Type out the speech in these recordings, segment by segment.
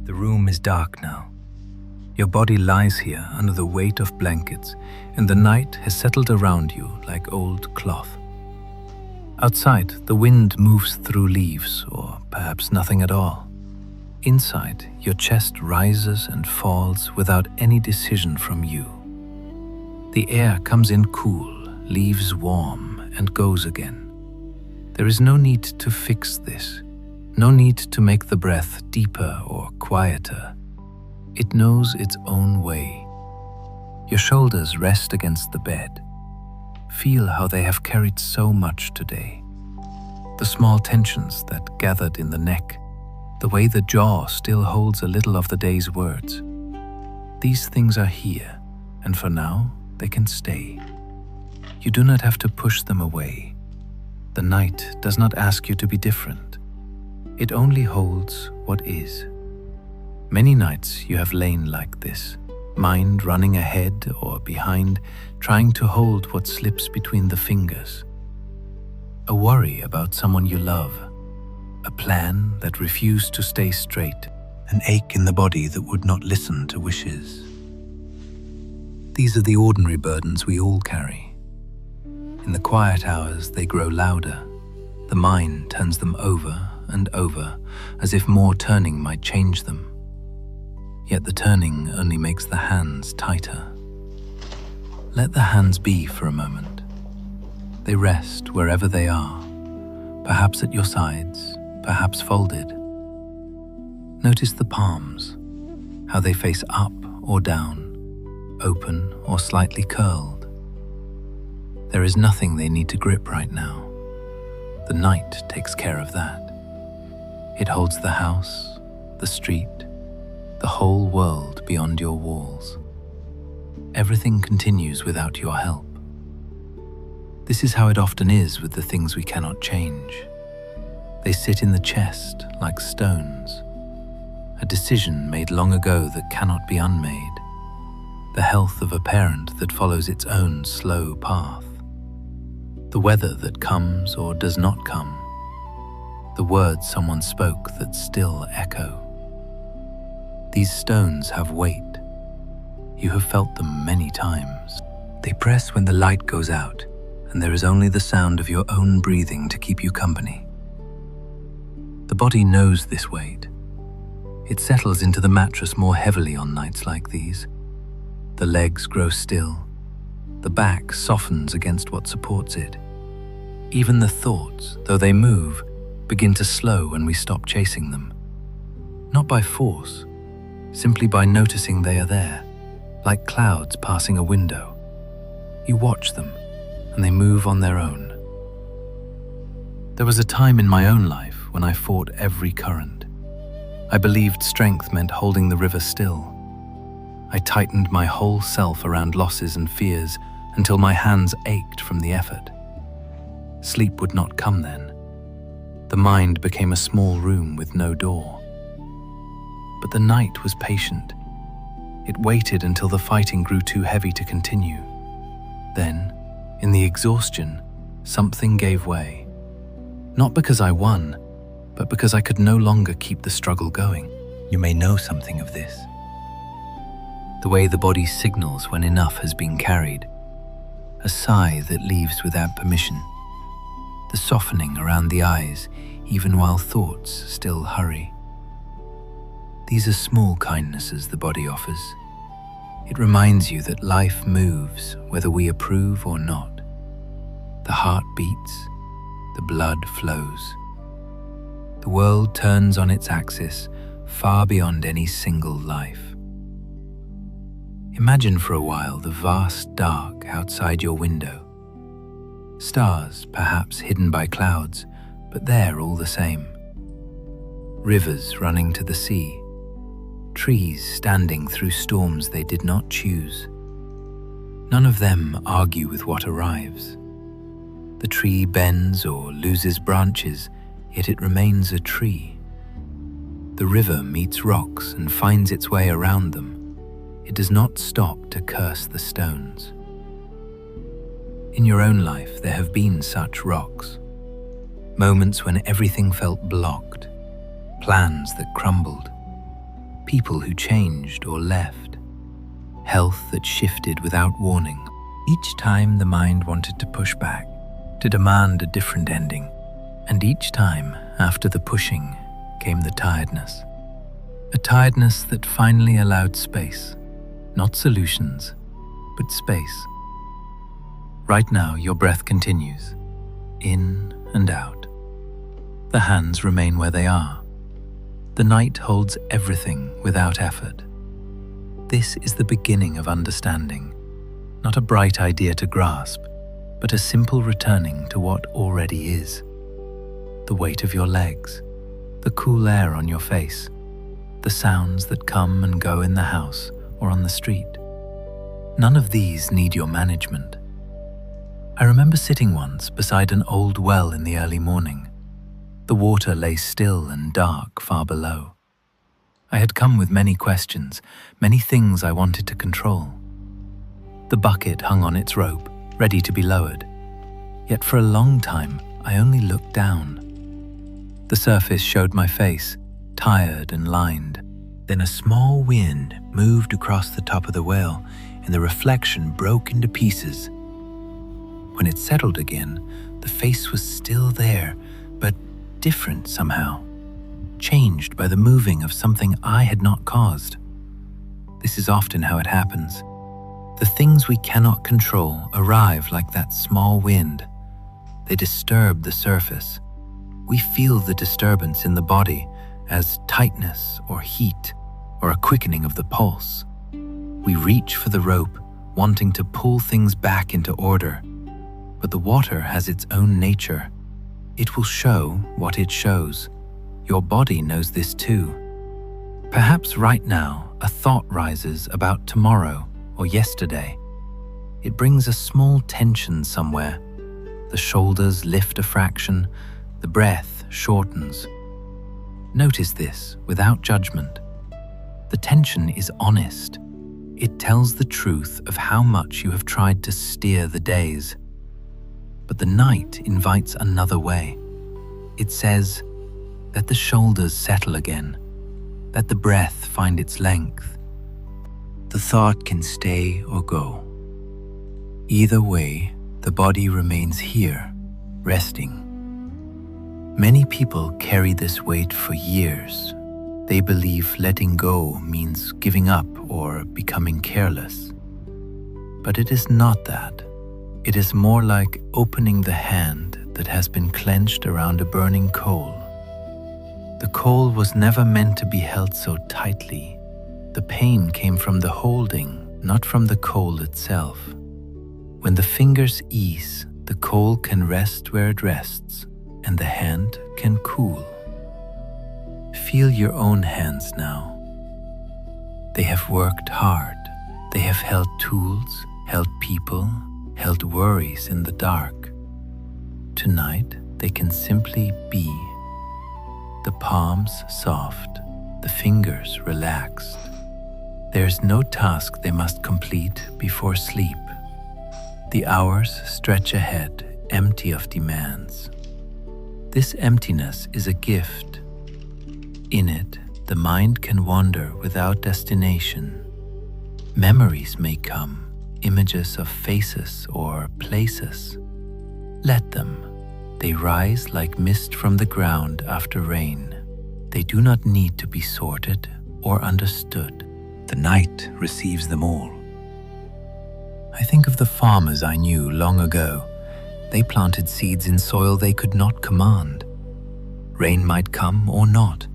The room is dark now. Your body lies here under the weight of blankets, and the night has settled around you like old cloth. Outside, the wind moves through leaves, or perhaps nothing at all. Inside, your chest rises and falls without any decision from you. The air comes in cool, leaves warm, and goes again. There is no need to fix this, no need to make the breath deeper or quieter. It knows its own way. Your shoulders rest against the bed. Feel how they have carried so much today. The small tensions that gathered in the neck, the way the jaw still holds a little of the day's words. These things are here, and for now, they can stay. You do not have to push them away. The night does not ask you to be different. It only holds what is. Many nights you have lain like this, mind running ahead or behind, trying to hold what slips between the fingers. A worry about someone you love, a plan that refused to stay straight, an ache in the body that would not listen to wishes. These are the ordinary burdens we all carry. In the quiet hours, they grow louder. The mind turns them over and over, as if more turning might change them. Yet the turning only makes the hands tighter. Let the hands be for a moment. They rest wherever they are, perhaps at your sides, perhaps folded. Notice the palms, how they face up or down, open or slightly curled. There is nothing they need to grip right now. The night takes care of that. It holds the house, the street, the whole world beyond your walls. Everything continues without your help. This is how it often is with the things we cannot change. They sit in the chest like stones, a decision made long ago that cannot be unmade, the health of a parent that follows its own slow path, the weather that comes or does not come, the words someone spoke that still echo. These stones have weight. You have felt them many times. They press when the light goes out, and there is only the sound of your own breathing to keep you company. The body knows this weight. It settles into the mattress more heavily on nights like these. The legs grow still. The back softens against what supports it. Even the thoughts, though they move, begin to slow when we stop chasing them. Not by force, simply by noticing they are there, like clouds passing a window. You watch them, and they move on their own. There was a time in my own life when I fought every current. I believed strength meant holding the river still. I tightened my whole self around losses and fears until my hands ached from the effort. Sleep would not come then. The mind became a small room with no door. But the night was patient. It waited until the fighting grew too heavy to continue. Then, in the exhaustion, something gave way. Not because I won, but because I could no longer keep the struggle going. You may know something of this. The way the body signals when enough has been carried. A sigh that leaves without permission. The softening around the eyes, even while thoughts still hurry. These are small kindnesses the body offers. It reminds you that life moves whether we approve or not. The heart beats, the blood flows. The world turns on its axis far beyond any single life. Imagine for a while the vast dark outside your window. Stars, perhaps hidden by clouds, but there all the same. Rivers running to the sea. Trees standing through storms they did not choose. None of them argue with what arrives. The tree bends or loses branches, yet it remains a tree. The river meets rocks and finds its way around them. It does not stop to curse the stones. In your own life, there have been such rocks. Moments when everything felt blocked, plans that crumbled, people who changed or left, health that shifted without warning. Each time the mind wanted to push back, to demand a different ending, and each time after the pushing came the tiredness. A tiredness that finally allowed space, not solutions, but space. Right now, your breath continues, in and out. The hands remain where they are. The night holds everything without effort. This is the beginning of understanding, not a bright idea to grasp, but a simple returning to what already is. The weight of your legs, the cool air on your face, the sounds that come and go in the house or on the street. None of these need your management. I remember sitting once beside an old well in the early morning. The water lay still and dark far below. I had come with many questions, many things I wanted to control. The bucket hung on its rope, ready to be lowered. Yet for a long time, I only looked down. The surface showed my face, tired and lined. Then a small wind moved across the top of the well, and the reflection broke into pieces. When it settled again, the face was still there, but different somehow, changed by the moving of something I had not caused. This is often how it happens. The things we cannot control arrive like that small wind. They disturb the surface. We feel the disturbance in the body as tightness or heat or a quickening of the pulse. We reach for the rope, wanting to pull things back into order. But the water has its own nature. It will show what it shows. Your body knows this too. Perhaps right now a thought rises about tomorrow or yesterday. It brings a small tension somewhere. The shoulders lift a fraction, the breath shortens. Notice this without judgment. The tension is honest. It tells the truth of how much you have tried to steer the days. But the night invites another way. It says, let the shoulders settle again, let the breath find its length. The thought can stay or go. Either way, the body remains here, resting. Many people carry this weight for years. They believe letting go means giving up or becoming careless. But it is not that. It is more like opening the hand that has been clenched around a burning coal. The coal was never meant to be held so tightly. The pain came from the holding, not from the coal itself. When the fingers ease, the coal can rest where it rests, and the hand can cool. Feel your own hands now. They have worked hard. They have held tools, held people, held worries in the dark. Tonight, they can simply be. The palms soft, the fingers relaxed. There is no task they must complete before sleep. The hours stretch ahead, empty of demands. This emptiness is a gift. In it, the mind can wander without destination. Memories may come, images of faces or places. Let them. They rise like mist from the ground after rain. They do not need to be sorted or understood. The night receives them all. I think of the farmers I knew long ago. They planted seeds in soil they could not command. Rain might come or not.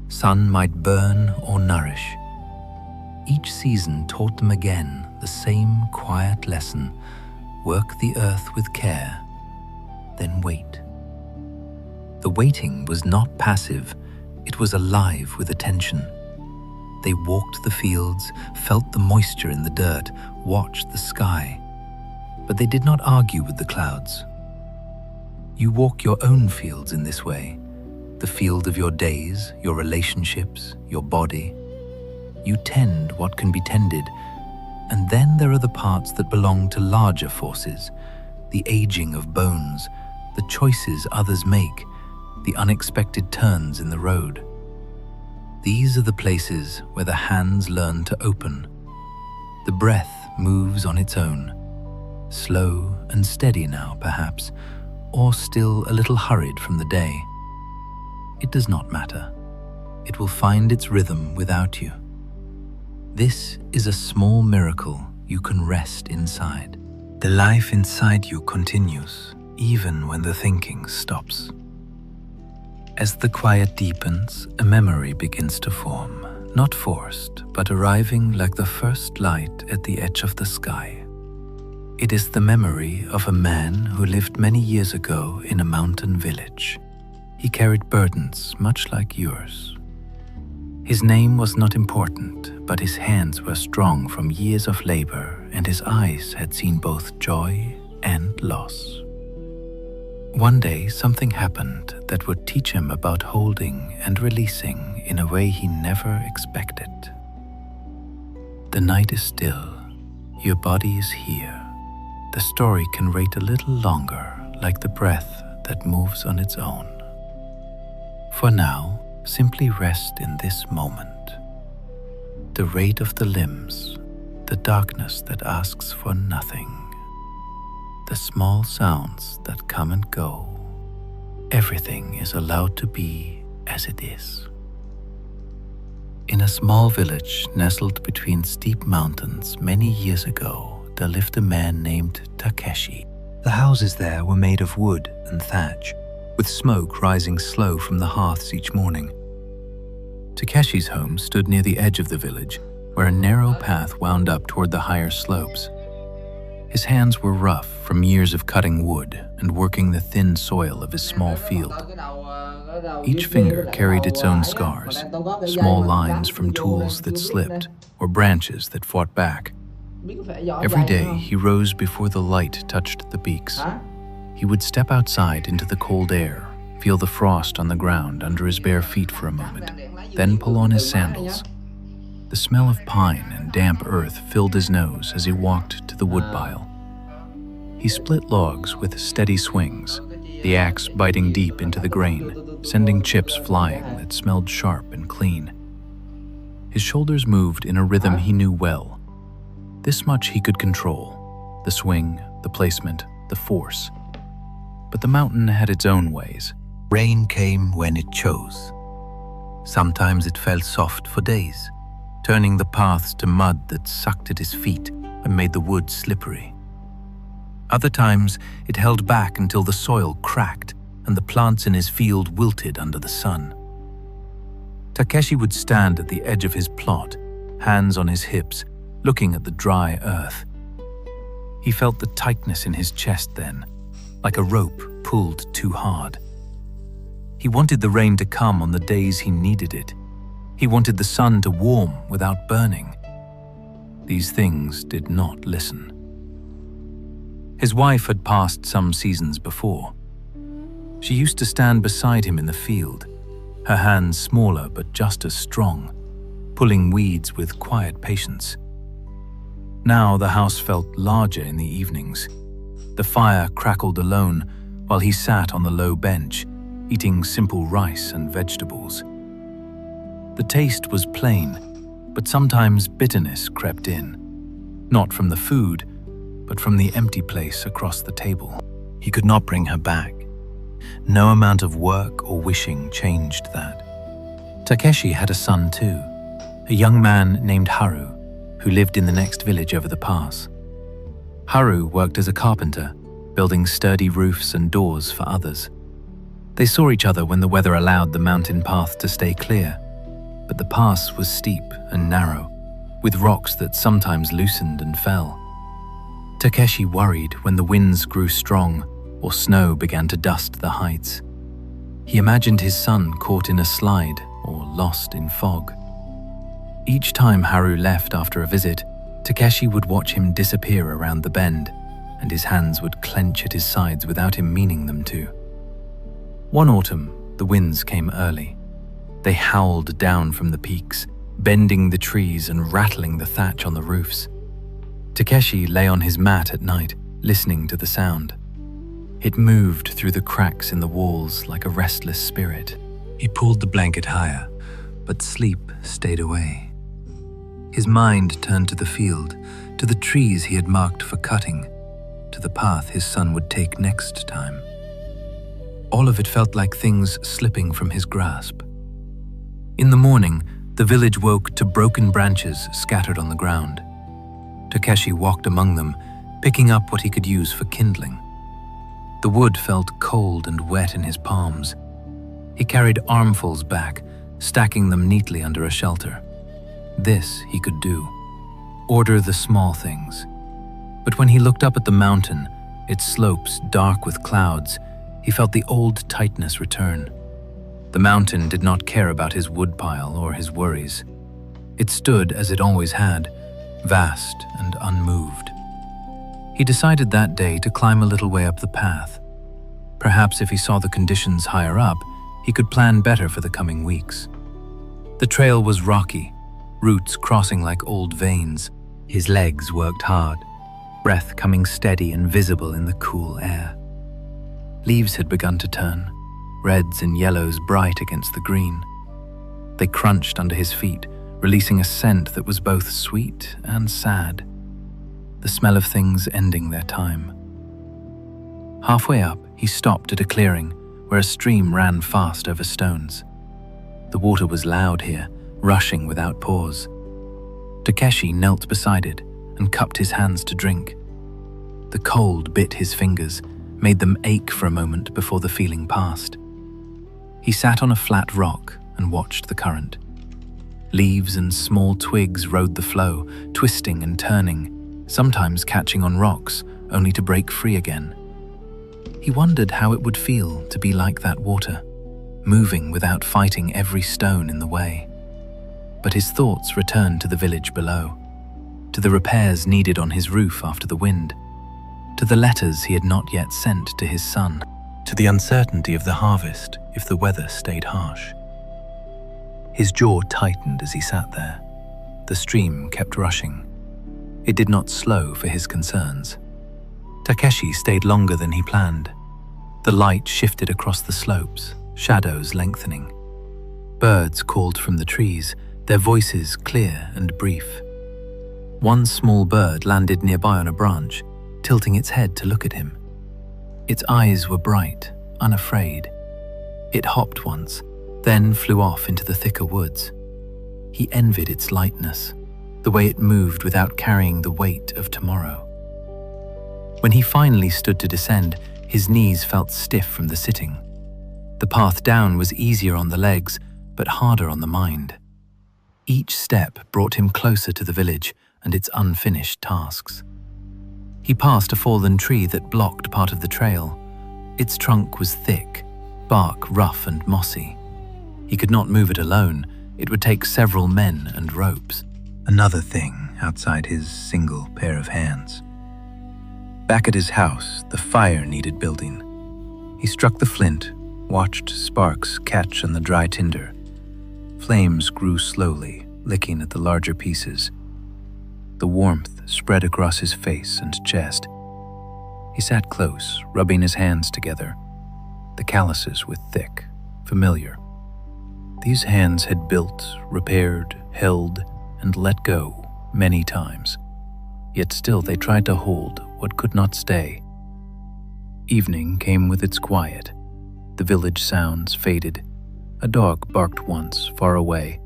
Sun might burn or nourish. Each season taught them again the same quiet lesson. Work the earth with care, then wait. The waiting was not passive, it was alive with attention. They walked the fields, felt the moisture in the dirt, watched the sky. But they did not argue with the clouds. You walk your own fields in this way, the field of your days, your relationships, your body. You tend what can be tended, and then there are the parts that belong to larger forces, the aging of bones, the choices others make, the unexpected turns in the road. These are the places where the hands learn to open. The breath moves on its own, slow and steady now perhaps, or still a little hurried from the day. It does not matter. It will find its rhythm without you. This is a small miracle you can rest inside. The life inside you continues, even when the thinking stops. As the quiet deepens, a memory begins to form, not forced, but arriving like the first light at the edge of the sky. It is the memory of a man who lived many years ago in a mountain village. He carried burdens much like yours. His name was not important, but his hands were strong from years of labor, and his eyes had seen both joy and loss. One day, something happened that would teach him about holding and releasing in a way he never expected. The night is still. Your body is here. The story can wait a little longer, like the breath that moves on its own. For now, simply rest in this moment. The rate of the limbs, the darkness that asks for nothing, the small sounds that come and go. Everything is allowed to be as it is. In a small village nestled between steep mountains many years ago, there lived a man named Takeshi. The houses there were made of wood and thatch, with smoke rising slow from the hearths each morning. Takeshi's home stood near the edge of the village, where a narrow path wound up toward the higher slopes. His hands were rough from years of cutting wood and working the thin soil of his small field. Each finger carried its own scars, small lines from tools that slipped or branches that fought back. Every day he rose before the light touched the peaks. He would step outside into the cold air, feel the frost on the ground under his bare feet for a moment, then pull on his sandals. The smell of pine and damp earth filled his nose as he walked to the woodpile. He split logs with steady swings, the axe biting deep into the grain, sending chips flying that smelled sharp and clean. His shoulders moved in a rhythm he knew well. This much he could control: the swing, the placement, the force. But the mountain had its own ways. Rain came when it chose. Sometimes it fell soft for days, turning the paths to mud that sucked at his feet and made the wood slippery. Other times it held back until the soil cracked and the plants in his field wilted under the sun. Takeshi would stand at the edge of his plot, hands on his hips, looking at the dry earth. He felt the tightness in his chest then, like a rope pulled too hard. He wanted the rain to come on the days he needed it. He wanted the sun to warm without burning. These things did not listen. His wife had passed some seasons before. She used to stand beside him in the field, her hands smaller but just as strong, pulling weeds with quiet patience. Now the house felt larger in the evenings. The fire crackled alone while he sat on the low bench, eating simple rice and vegetables. The taste was plain, but sometimes bitterness crept in, not from the food, but from the empty place across the table. He could not bring her back. No amount of work or wishing changed that. Takeshi had a son too, a young man named Haru, who lived in the next village over the pass. Haru worked as a carpenter, building sturdy roofs and doors for others. They saw each other when the weather allowed the mountain path to stay clear, but the pass was steep and narrow, with rocks that sometimes loosened and fell. Takeshi worried when the winds grew strong or snow began to dust the heights. He imagined his son caught in a slide or lost in fog. Each time Haru left after a visit, Takeshi would watch him disappear around the bend, and his hands would clench at his sides without him meaning them to. One autumn, the winds came early. They howled down from the peaks, bending the trees and rattling the thatch on the roofs. Takeshi lay on his mat at night, listening to the sound. It moved through the cracks in the walls like a restless spirit. He pulled the blanket higher, but sleep stayed away. His mind turned to the field, to the trees he had marked for cutting, to the path his son would take next time. All of it felt like things slipping from his grasp. In the morning, the village woke to broken branches scattered on the ground. Takeshi walked among them, picking up what he could use for kindling. The wood felt cold and wet in his palms. He carried armfuls back, stacking them neatly under a shelter. This he could do, order the small things. But when he looked up at the mountain, its slopes dark with clouds, he felt the old tightness return. The mountain did not care about his woodpile or his worries. It stood as it always had, vast and unmoved. He decided that day to climb a little way up the path. Perhaps if he saw the conditions higher up, he could plan better for the coming weeks. The trail was rocky, roots crossing like old veins. His legs worked hard, breath coming steady and visible in the cool air. Leaves had begun to turn, reds and yellows bright against the green. They crunched under his feet, releasing a scent that was both sweet and sad. The smell of things ending their time. Halfway up, he stopped at a clearing where a stream ran fast over stones. The water was loud here, rushing without pause. Takeshi knelt beside it and cupped his hands to drink. The cold bit his fingers, made them ache for a moment before the feeling passed. He sat on a flat rock and watched the current. Leaves and small twigs rode the flow, twisting and turning, sometimes catching on rocks, only to break free again. He wondered how it would feel to be like that water, moving without fighting every stone in the way. But his thoughts returned to the village below, to the repairs needed on his roof after the wind, to the letters he had not yet sent to his son, to the uncertainty of the harvest if the weather stayed harsh. His jaw tightened as he sat there. The stream kept rushing. It did not slow for his concerns. Takeshi stayed longer than he planned. The light shifted across the slopes, shadows lengthening. Birds called from the trees, their voices clear and brief. One small bird landed nearby on a branch, tilting its head to look at him. Its eyes were bright, unafraid. It hopped once, then flew off into the thicker woods. He envied its lightness, the way it moved without carrying the weight of tomorrow. When he finally stood to descend, his knees felt stiff from the sitting. The path down was easier on the legs, but harder on the mind. Each step brought him closer to the village and its unfinished tasks. He passed a fallen tree that blocked part of the trail. Its trunk was thick, bark rough and mossy. He could not move it alone. It would take several men and ropes. Another thing outside his single pair of hands. Back at his house, the fire needed building. He struck the flint, watched sparks catch on the dry tinder. Flames grew slowly, licking at the larger pieces. The warmth spread across his face and chest. He sat close, rubbing his hands together. The calluses were thick, familiar. These hands had built, repaired, held, and let go many times. Yet still they tried to hold what could not stay. Evening came with its quiet. The village sounds faded. A dog barked once, far away.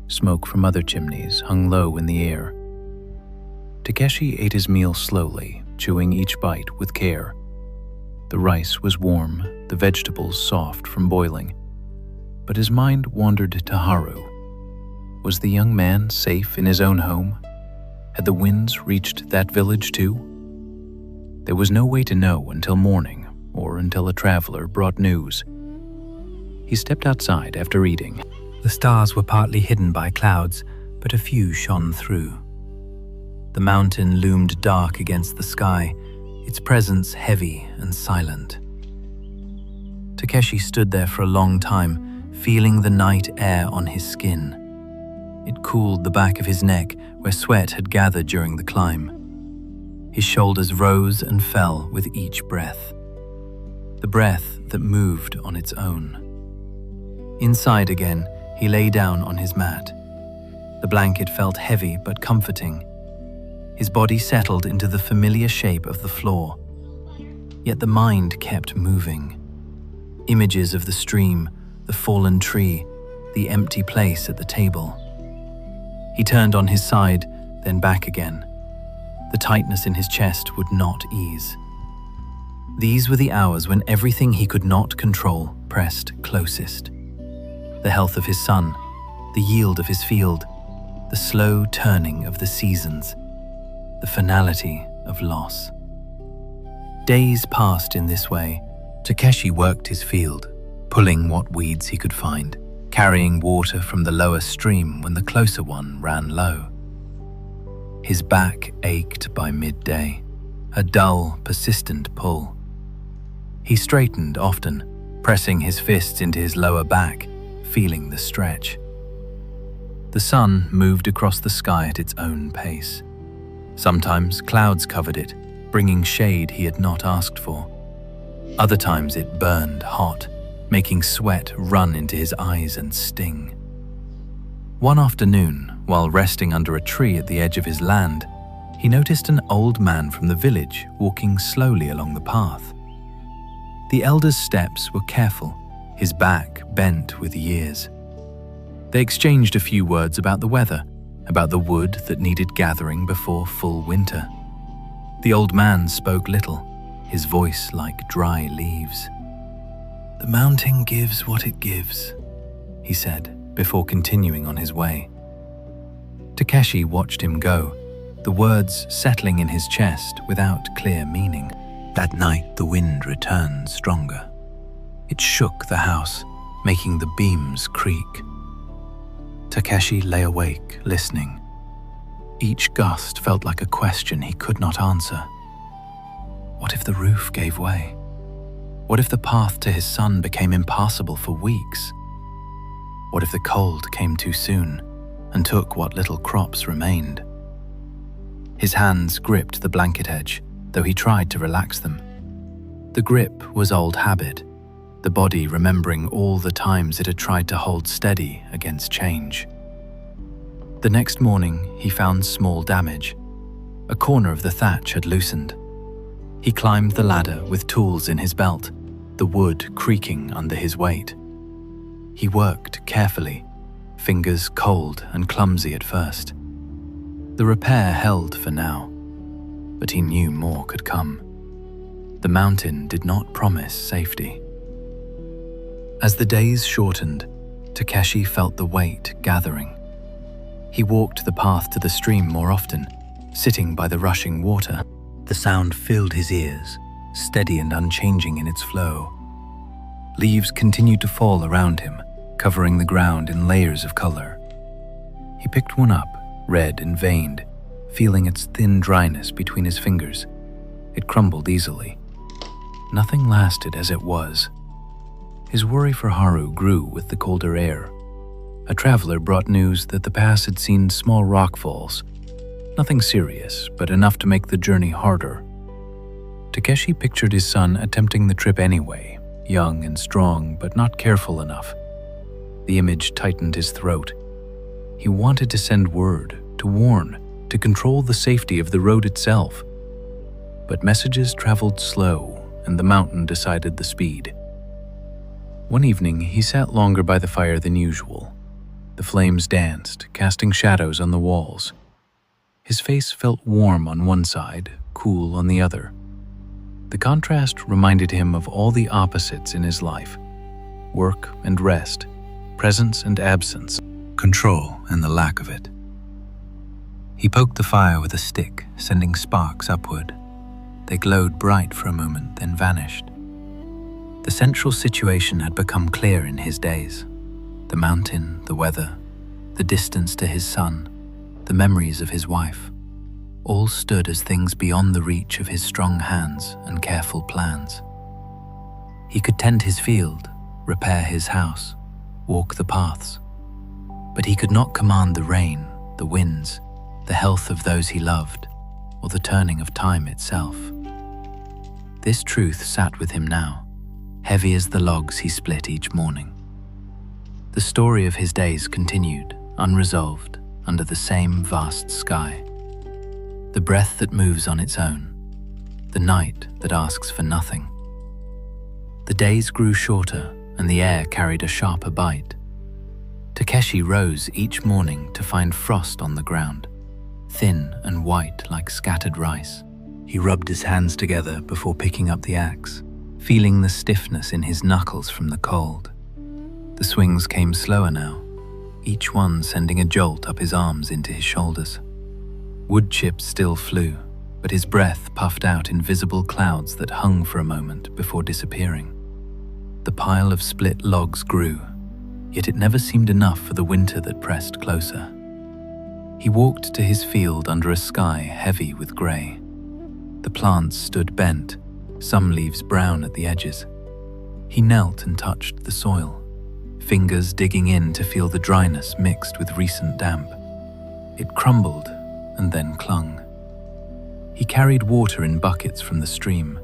Smoke from other chimneys hung low in the air. Takeshi ate his meal slowly, chewing each bite with care. The rice was warm, the vegetables soft from boiling. But his mind wandered to Haru. Was the young man safe in his own home? Had the winds reached that village too? There was no way to know until morning, or until a traveler brought news. He stepped outside after eating. The stars were partly hidden by clouds, but a few shone through. The mountain loomed dark against the sky, its presence heavy and silent. Takeshi stood there for a long time, feeling the night air on his skin. It cooled the back of his neck where sweat had gathered during the climb. His shoulders rose and fell with each breath. The breath that moved on its own. Inside again, He lay down on his mat. The blanket felt heavy but comforting. His body settled into the familiar shape of the floor. Yet the mind kept moving. Images of the stream, the fallen tree, the empty place at the table. He turned on his side, then back again. The tightness in his chest would not ease. These were the hours when everything he could not control pressed closest. The health of his son, the yield of his field, the slow turning of the seasons, the finality of loss. Days passed in this way. Takeshi worked his field, pulling what weeds he could find, carrying water from the lower stream when the closer one ran low. His back ached by midday, a dull, persistent pull. He straightened often, pressing his fists into his lower back, feeling the stretch. The sun moved across the sky at its own pace. Sometimes clouds covered it, bringing shade he had not asked for. Other times it burned hot, making sweat run into his eyes and sting. One afternoon, while resting under a tree at the edge of his land, he noticed an old man from the village walking slowly along the path. The elder's steps were careful, his back bent with years. They exchanged a few words about the weather, about the wood that needed gathering before full winter. The old man spoke little, his voice like dry leaves. "The mountain gives what it gives," he said, before continuing on his way. Takeshi watched him go, the words settling in his chest without clear meaning. That night the wind returned stronger. It shook the house, making the beams creak. Takeshi lay awake, listening. Each gust felt like a question he could not answer. What if the roof gave way? What if the path to his son became impassable for weeks? What if the cold came too soon and took what little crops remained? His hands gripped the blanket edge, though he tried to relax them. The grip was old habit, the body remembering all the times it had tried to hold steady against change. The next morning, he found small damage. A corner of the thatch had loosened. He climbed the ladder with tools in his belt, the wood creaking under his weight. He worked carefully, fingers cold and clumsy at first. The repair held for now, but he knew more could come. The mountain did not promise safety. As the days shortened, Takeshi felt the weight gathering. He walked the path to the stream more often, sitting by the rushing water. The sound filled his ears, steady and unchanging in its flow. Leaves continued to fall around him, covering the ground in layers of color. He picked one up, red and veined, feeling its thin dryness between his fingers. It crumbled easily. Nothing lasted as it was. His worry for Haru grew with the colder air. A traveler brought news that the pass had seen small rockfalls. Nothing serious, but enough to make the journey harder. Takeshi pictured his son attempting the trip anyway, young and strong, but not careful enough. The image tightened his throat. He wanted to send word, to warn, to control the safety of the road itself. But messages traveled slow, and the mountain decided the speed. One evening, he sat longer by the fire than usual. The flames danced, casting shadows on the walls. His face felt warm on one side, cool on the other. The contrast reminded him of all the opposites in his life: work and rest, presence and absence, control and the lack of it. He poked the fire with a stick, sending sparks upward. They glowed bright for a moment, then vanished. The central situation had become clear in his days. The mountain, the weather, the distance to his son, the memories of his wife, all stood as things beyond the reach of his strong hands and careful plans. He could tend his field, repair his house, walk the paths, but he could not command the rain, the winds, the health of those he loved, or the turning of time itself. This truth sat with him now, heavy as the logs he split each morning. The story of his days continued, unresolved, under the same vast sky. The breath that moves on its own, the night that asks for nothing. The days grew shorter, and the air carried a sharper bite. Takeshi rose each morning to find frost on the ground, thin and white like scattered rice. He rubbed his hands together before picking up the axe, feeling the stiffness in his knuckles from the cold. The swings came slower now, each one sending a jolt up his arms into his shoulders. Wood chips still flew, but his breath puffed out invisible clouds that hung for a moment before disappearing. The pile of split logs grew, yet it never seemed enough for the winter that pressed closer. He walked to his field under a sky heavy with grey. The plants stood bent, some leaves brown at the edges. He knelt and touched the soil, fingers digging in to feel the dryness mixed with recent damp. It crumbled and then clung. He carried water in buckets from the stream,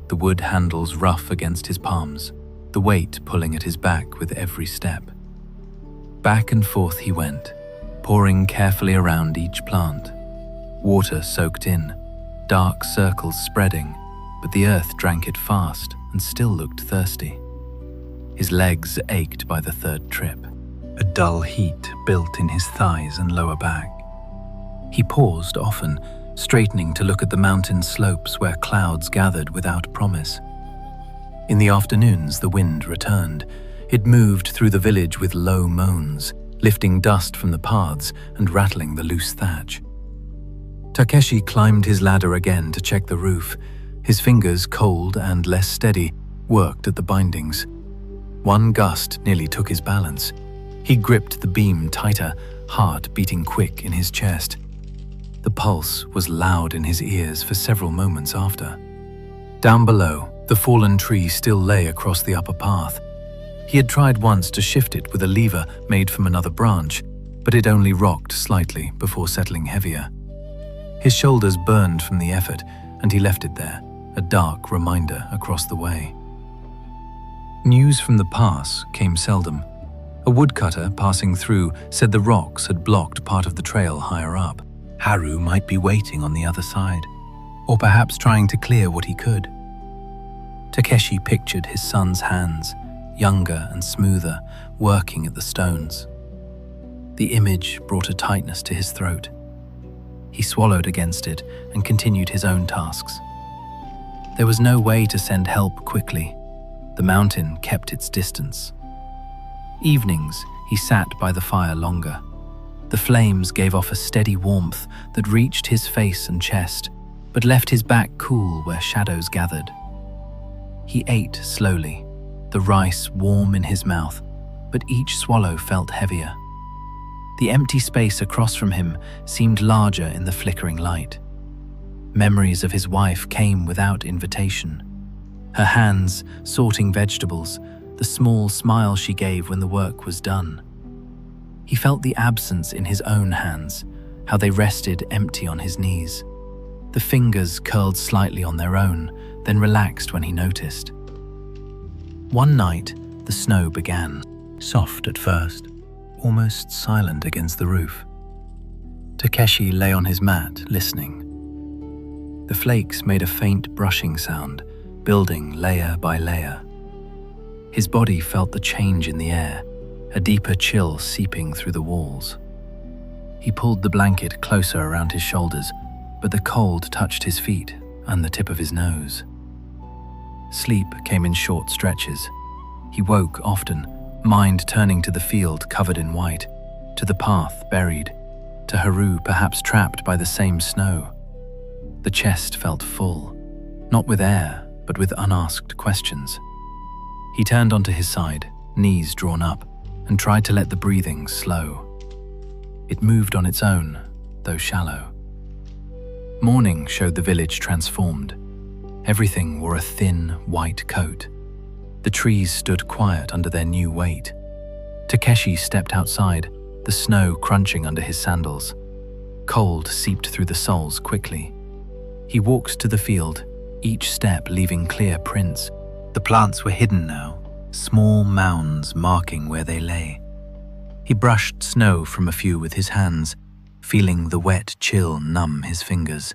the wood handles rough against his palms, the weight pulling at his back with every step. Back and forth he went, pouring carefully around each plant. Water soaked in, dark circles spreading, but the earth drank it fast and still looked thirsty. His legs ached by the third trip. A dull heat built in his thighs and lower back. He paused often, straightening to look at the mountain slopes where clouds gathered without promise. In the afternoons, the wind returned. It moved through the village with low moans, lifting dust from the paths and rattling the loose thatch. Takeshi climbed his ladder again to check the roof. His fingers, cold and less steady, worked at the bindings. One gust nearly took his balance. He gripped the beam tighter, heart beating quick in his chest. The pulse was loud in his ears for several moments after. Down below, the fallen tree still lay across the upper path. He had tried once to shift it with a lever made from another branch, but it only rocked slightly before settling heavier. His shoulders burned from the effort, and he left it there, a dark reminder across the way. News from the pass came seldom. A woodcutter passing through said the rocks had blocked part of the trail higher up. Haru might be waiting on the other side, or perhaps trying to clear what he could. Takeshi pictured his son's hands, younger and smoother, working at the stones. The image brought a tightness to his throat. He swallowed against it and continued his own tasks. There was no way to send help quickly. The mountain kept its distance. Evenings, he sat by the fire longer. The flames gave off a steady warmth that reached his face and chest, but left his back cool where shadows gathered. He ate slowly, the rice warm in his mouth, but each swallow felt heavier. The empty space across from him seemed larger in the flickering light. Memories of his wife came without invitation. Her hands sorting vegetables, the small smile she gave when the work was done. He felt the absence in his own hands, how they rested empty on his knees. The fingers curled slightly on their own, then relaxed when he noticed. One night, the snow began, soft at first, almost silent against the roof. Takeshi lay on his mat, listening. The flakes made a faint brushing sound, building layer by layer. His body felt the change in the air, a deeper chill seeping through the walls. He pulled the blanket closer around his shoulders, but the cold touched his feet and the tip of his nose. Sleep came in short stretches. He woke often, mind turning to the field covered in white, to the path buried, to Haru perhaps trapped by the same snow. The chest felt full, not with air, but with unasked questions. He turned onto his side, knees drawn up, and tried to let the breathing slow. It moved on its own, though shallow. Morning showed the village transformed. Everything wore a thin, white coat. The trees stood quiet under their new weight. Takeshi stepped outside, the snow crunching under his sandals. Cold seeped through the soles quickly. He walked to the field, each step leaving clear prints. The plants were hidden now, small mounds marking where they lay. He brushed snow from a few with his hands, feeling the wet chill numb his fingers.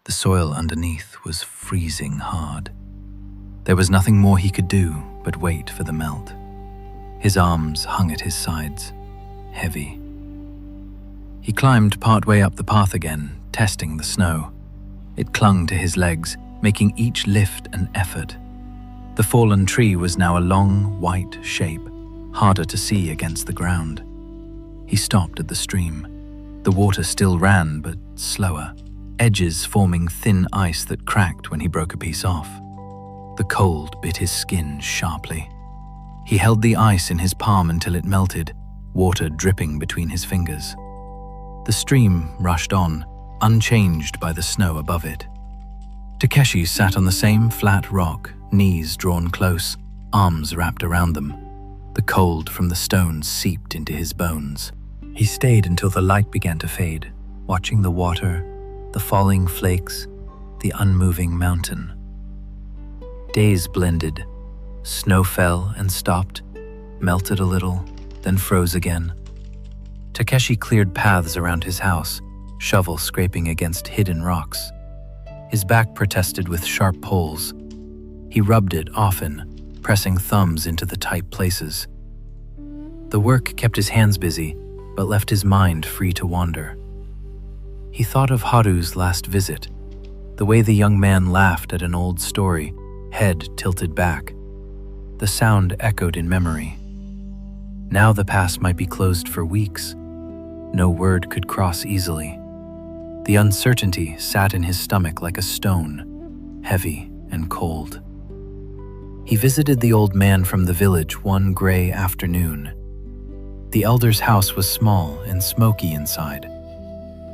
The soil underneath was freezing hard. There was nothing more he could do but wait for the melt. His arms hung at his sides, heavy. He climbed partway up the path again, testing the snow. It clung to his legs, making each lift an effort. The fallen tree was now a long, white shape, harder to see against the ground. He stopped at the stream. The water still ran, but slower, edges forming thin ice that cracked when he broke a piece off. The cold bit his skin sharply. He held the ice in his palm until it melted, water dripping between his fingers. The stream rushed on, unchanged by the snow above it. Takeshi sat on the same flat rock, knees drawn close, arms wrapped around them. The cold from the stones seeped into his bones. He stayed until the light began to fade, watching the water, the falling flakes, the unmoving mountain. Days blended. Snow fell and stopped, melted a little, then froze again. Takeshi cleared paths around his house, shovel scraping against hidden rocks. His back protested with sharp poles. He rubbed it often, pressing thumbs into the tight places. The work kept his hands busy, but left his mind free to wander. He thought of Haru's last visit, the way the young man laughed at an old story, head tilted back. The sound echoed in memory. Now the pass might be closed for weeks. No word could cross easily. The uncertainty sat in his stomach like a stone, heavy and cold. He visited the old man from the village one gray afternoon. The elder's house was small and smoky inside.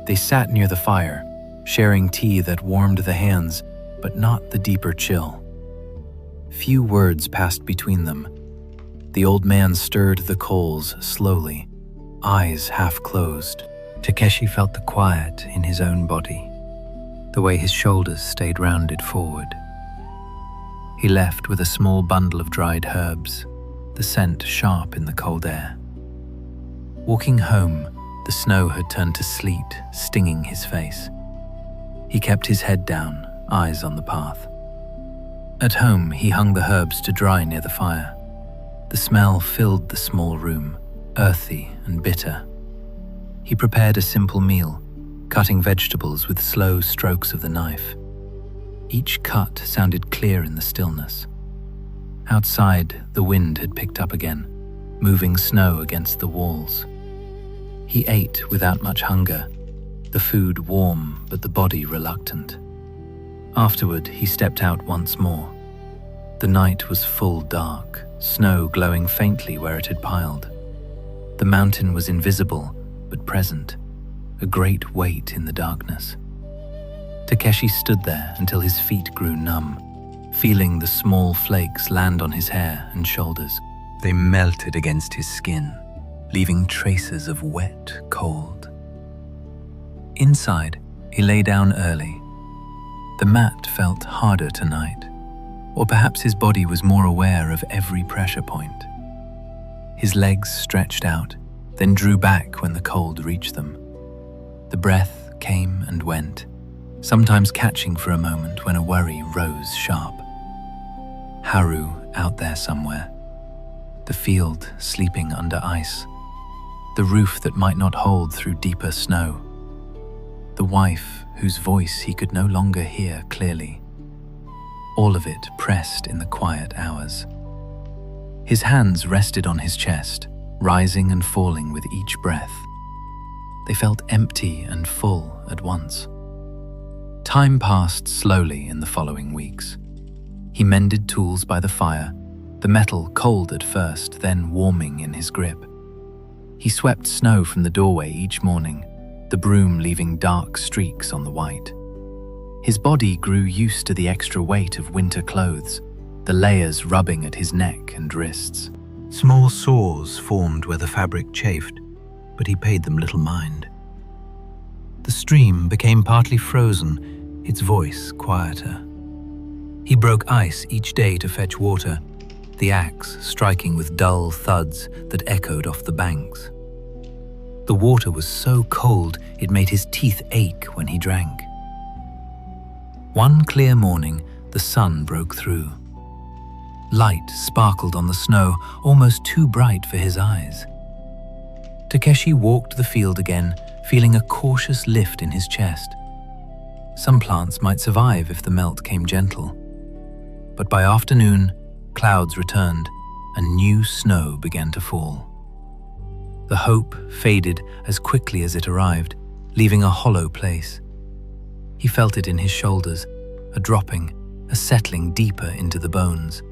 They sat near the fire, sharing tea that warmed the hands, but not the deeper chill. Few words passed between them. The old man stirred the coals slowly, eyes half closed. Takeshi felt the quiet in his own body, the way his shoulders stayed rounded forward. He left with a small bundle of dried herbs, the scent sharp in the cold air. Walking home, the snow had turned to sleet, stinging his face. He kept his head down, eyes on the path. At home, he hung the herbs to dry near the fire. The smell filled the small room, earthy and bitter. He prepared a simple meal, cutting vegetables with slow strokes of the knife. Each cut sounded clear in the stillness. Outside, the wind had picked up again, moving snow against the walls. He ate without much hunger, the food warm but the body reluctant. Afterward, he stepped out once more. The night was full dark, snow glowing faintly where it had piled. The mountain was invisible, but present, a great weight in the darkness. Takeshi stood there until his feet grew numb, feeling the small flakes land on his hair and shoulders. They melted against his skin, leaving traces of wet cold. Inside, he lay down early. The mat felt harder tonight, or perhaps his body was more aware of every pressure point. His legs stretched out, then drew back when the cold reached them. The breath came and went, sometimes catching for a moment when a worry rose sharp. Haru out there somewhere. The field sleeping under ice. The roof that might not hold through deeper snow. The wife whose voice he could no longer hear clearly. All of it pressed in the quiet hours. His hands rested on his chest, rising and falling with each breath. They felt empty and full at once. Time passed slowly in the following weeks. He mended tools by the fire, the metal cold at first, then warming in his grip. He swept snow from the doorway each morning, the broom leaving dark streaks on the white. His body grew used to the extra weight of winter clothes, the layers rubbing at his neck and wrists. Small sores formed where the fabric chafed, but he paid them little mind. The stream became partly frozen, its voice quieter. He broke ice each day to fetch water, the axe striking with dull thuds that echoed off the banks. The water was so cold it made his teeth ache when he drank. One clear morning, the sun broke through. Light sparkled on the snow, almost too bright for his eyes. Takeshi walked the field again, feeling a cautious lift in his chest. Some plants might survive if the melt came gentle. But by afternoon, clouds returned and new snow began to fall. The hope faded as quickly as it arrived, leaving a hollow place. He felt it in his shoulders, a dropping, a settling deeper into the bones.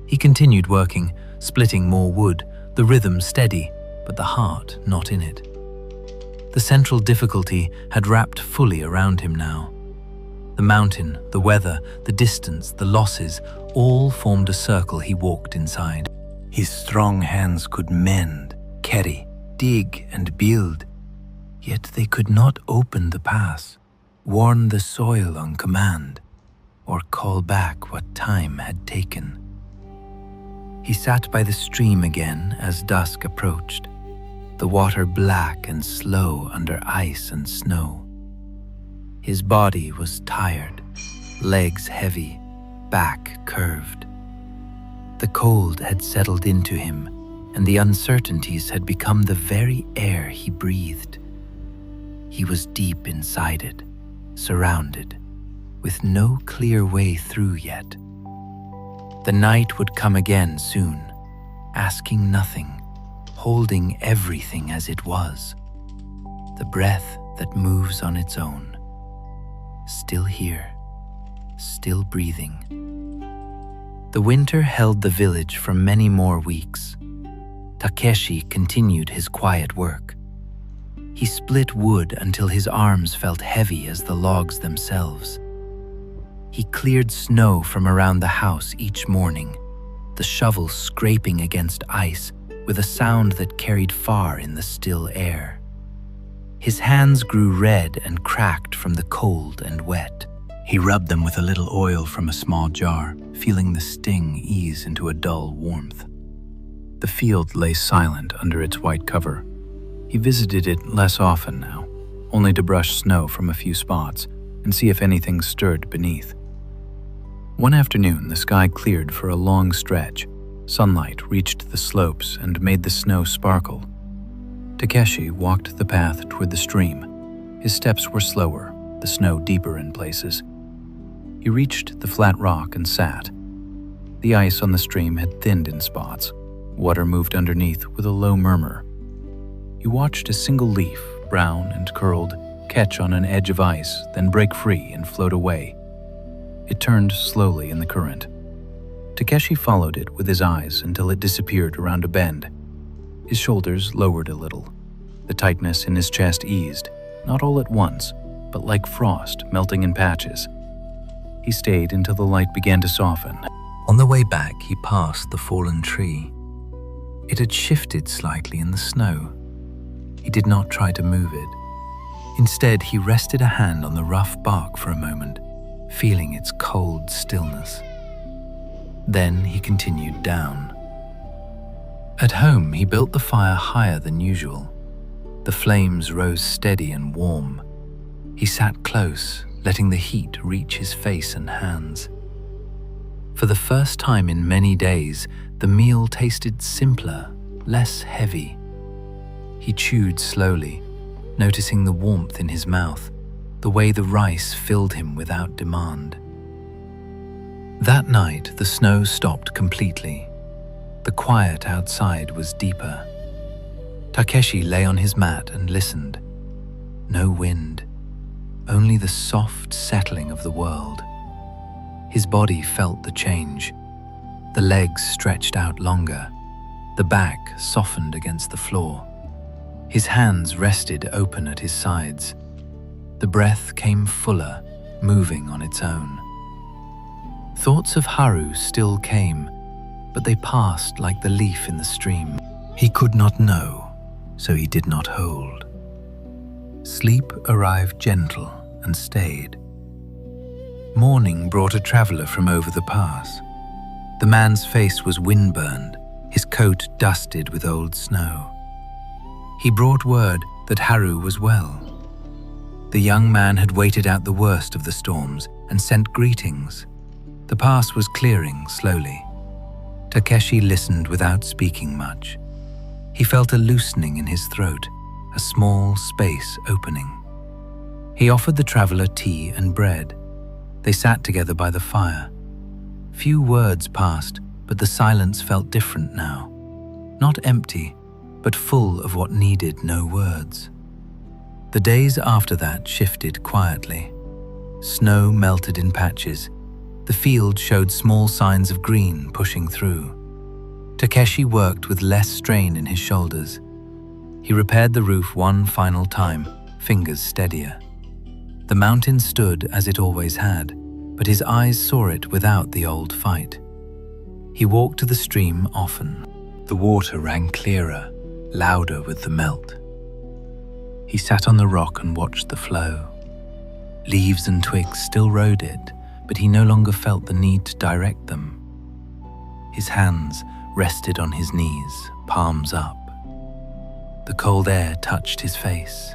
He continued working, splitting more wood, the rhythm steady, but the heart not in it. The central difficulty had wrapped fully around him now. The mountain, the weather, the distance, the losses, all formed a circle he walked inside. His strong hands could mend, carry, dig and build, yet they could not open the pass, warn the soil on command, or call back what time had taken. He sat by the stream again as dusk approached, the water black and slow under ice and snow. His body was tired, legs heavy, back curved. The cold had settled into him, and the uncertainties had become the very air he breathed. He was deep inside it, surrounded, with no clear way through yet. The night would come again soon, asking nothing, holding everything as it was. The breath that moves on its own. Still here, still breathing. The winter held the village for many more weeks. Takeshi continued his quiet work. He split wood until his arms felt heavy as the logs themselves. He cleared snow from around the house each morning, the shovel scraping against ice with a sound that carried far in the still air. His hands grew red and cracked from the cold and wet. He rubbed them with a little oil from a small jar, feeling the sting ease into a dull warmth. The field lay silent under its white cover. He visited it less often now, only to brush snow from a few spots and see if anything stirred beneath. One afternoon, the sky cleared for a long stretch. Sunlight reached the slopes and made the snow sparkle. Takeshi walked the path toward the stream. His steps were slower, the snow deeper in places. He reached the flat rock and sat. The ice on the stream had thinned in spots. Water moved underneath with a low murmur. He watched a single leaf, brown and curled, catch on an edge of ice, then break free and float away. It turned slowly in the current. Takeshi followed it with his eyes until it disappeared around a bend. His shoulders lowered a little. The tightness in his chest eased, not all at once, but like frost melting in patches. He stayed until the light began to soften. On the way back, he passed the fallen tree. It had shifted slightly in the snow. He did not try to move it. Instead, he rested a hand on the rough bark for a moment, feeling its cold stillness. Then he continued down. At home, he built the fire higher than usual. The flames rose steady and warm. He sat close, letting the heat reach his face and hands. For the first time in many days, the meal tasted simpler, less heavy. He chewed slowly, noticing the warmth in his mouth, the way the rice filled him without demand. That night, the snow stopped completely. The quiet outside was deeper. Takeshi lay on his mat and listened. No wind, only the soft settling of the world. His body felt the change. The legs stretched out longer. The back softened against the floor. His hands rested open at his sides. The breath came fuller, moving on its own. Thoughts of Haru still came, but they passed like the leaf in the stream. He could not know, so he did not hold. Sleep arrived gentle and stayed. Morning brought a traveler from over the pass. The man's face was wind-burned, his coat dusted with old snow. He brought word that Haru was well. The young man had waited out the worst of the storms and sent greetings. The pass was clearing slowly. Takeshi listened without speaking much. He felt a loosening in his throat, a small space opening. He offered the traveler tea and bread. They sat together by the fire. Few words passed, but the silence felt different now. Not empty, but full of what needed no words. The days after that shifted quietly. Snow melted in patches. The field showed small signs of green pushing through. Takeshi worked with less strain in his shoulders. He repaired the roof one final time, fingers steadier. The mountain stood as it always had, but his eyes saw it without the old fight. He walked to the stream often. The water rang clearer, louder with the melt. He sat on the rock and watched the flow. Leaves and twigs still rode it, but he no longer felt the need to direct them. His hands rested on his knees, palms up. The cold air touched his face.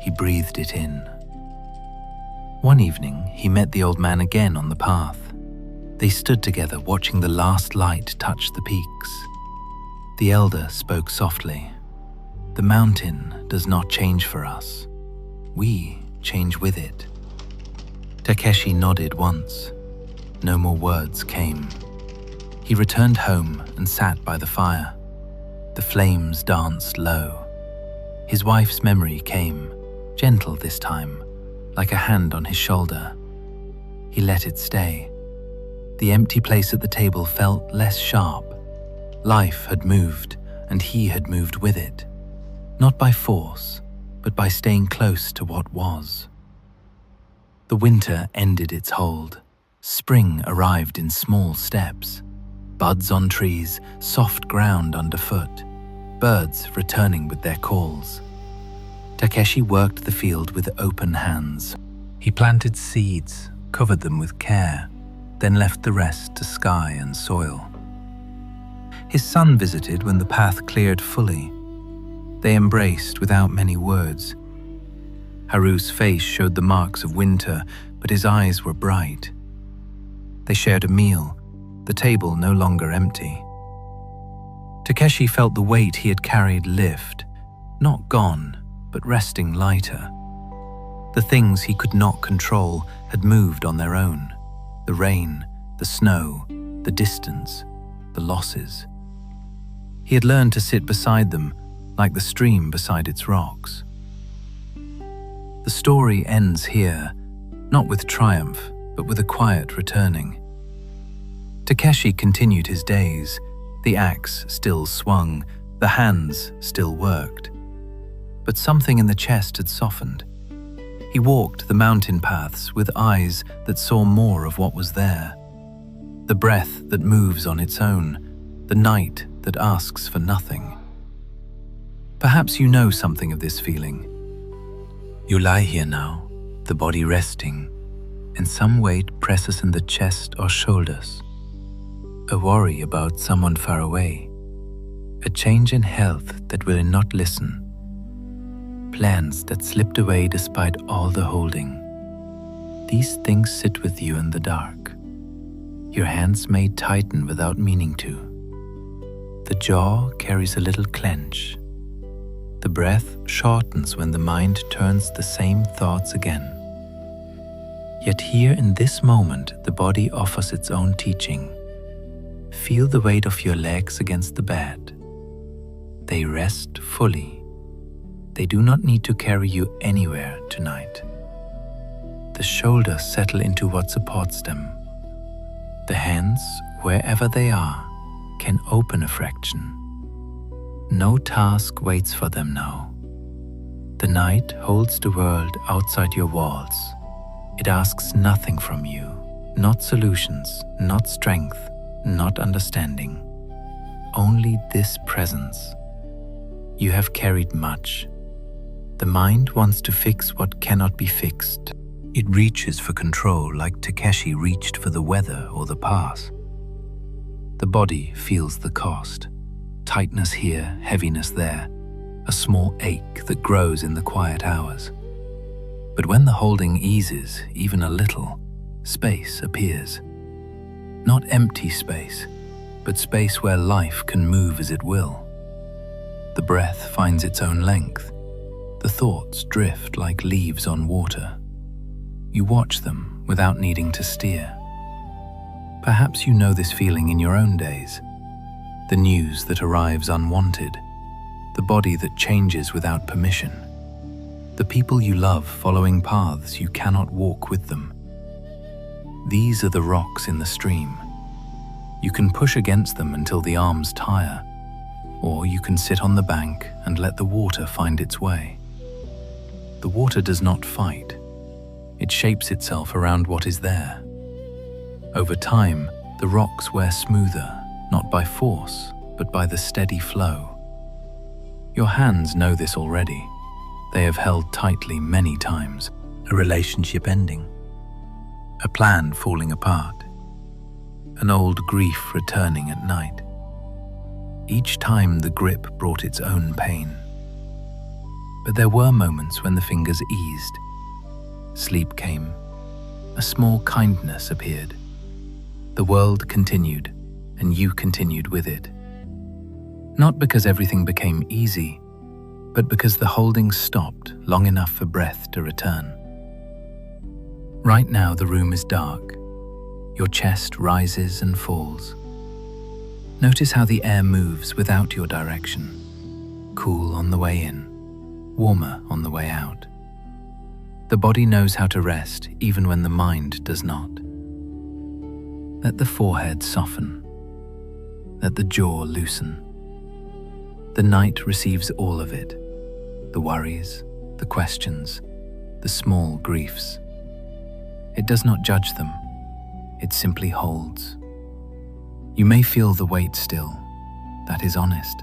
He breathed it in. One evening, he met the old man again on the path. They stood together watching the last light touch the peaks. The elder spoke softly. "The mountain does not change for us. We change with it." Takeshi nodded once. No more words came. He returned home and sat by the fire. The flames danced low. His wife's memory came, gentle this time, like a hand on his shoulder. He let it stay. The empty place at the table felt less sharp. Life had moved, and he had moved with it. Not by force, but by staying close to what was. The winter ended its hold. Spring arrived in small steps. Buds on trees, soft ground underfoot, birds returning with their calls. Takeshi worked the field with open hands. He planted seeds, covered them with care, then left the rest to sky and soil. His son visited when the path cleared fully. They embraced without many words. Haru's face showed the marks of winter, but his eyes were bright. They shared a meal, the table no longer empty. Takeshi felt the weight he had carried lift, not gone, but resting lighter. The things he could not control had moved on their own. The rain, the snow, the distance, the losses. He had learned to sit beside them, like the stream beside its rocks. The story ends here, not with triumph, but with a quiet returning. Takeshi continued his days. The axe still swung, the hands still worked. But something in the chest had softened. He walked the mountain paths with eyes that saw more of what was there. The breath that moves on its own, the night that asks for nothing. Perhaps you know something of this feeling. You lie here now, the body resting, and some weight presses in the chest or shoulders. A worry about someone far away. A change in health that will not listen. Plans that slipped away despite all the holding. These things sit with you in the dark. Your hands may tighten without meaning to. The jaw carries a little clench. The breath shortens when the mind turns the same thoughts again. Yet here in this moment, the body offers its own teaching. Feel the weight of your legs against the bed. They rest fully. They do not need to carry you anywhere tonight. The shoulders settle into what supports them. The hands, wherever they are, can open a fraction. No task waits for them now. The night holds the world outside your walls. It asks nothing from you, not solutions, not strength, not understanding. Only this presence. You have carried much. The mind wants to fix what cannot be fixed. It reaches for control like Takeshi reached for the weather or the path. The body feels the cost. Tightness here, heaviness there, a small ache that grows in the quiet hours. But when the holding eases even a little, space appears. Not empty space, but space where life can move as it will. The breath finds its own length. The thoughts drift like leaves on water. You watch them without needing to steer. Perhaps you know this feeling in your own days. The news that arrives unwanted, the body that changes without permission, the people you love following paths you cannot walk with them. These are the rocks in the stream. You can push against them until the arms tire, or you can sit on the bank and let the water find its way. The water does not fight. It shapes itself around what is there. Over time, the rocks wear smoother, not by force, but by the steady flow. Your hands know this already. They have held tightly many times. A relationship ending, a plan falling apart, an old grief returning at night. Each time the grip brought its own pain. But there were moments when the fingers eased. Sleep came. A small kindness appeared. The world continued, and you continued with it. Not because everything became easy, but because the holding stopped long enough for breath to return. Right now the room is dark. Your chest rises and falls. Notice how the air moves without your direction. Cool on the way in, warmer on the way out. The body knows how to rest even when the mind does not. Let the forehead soften. Let the jaw loosen. The night receives all of it. The worries, the questions, the small griefs. It does not judge them. It simply holds. You may feel the weight still. That is honest.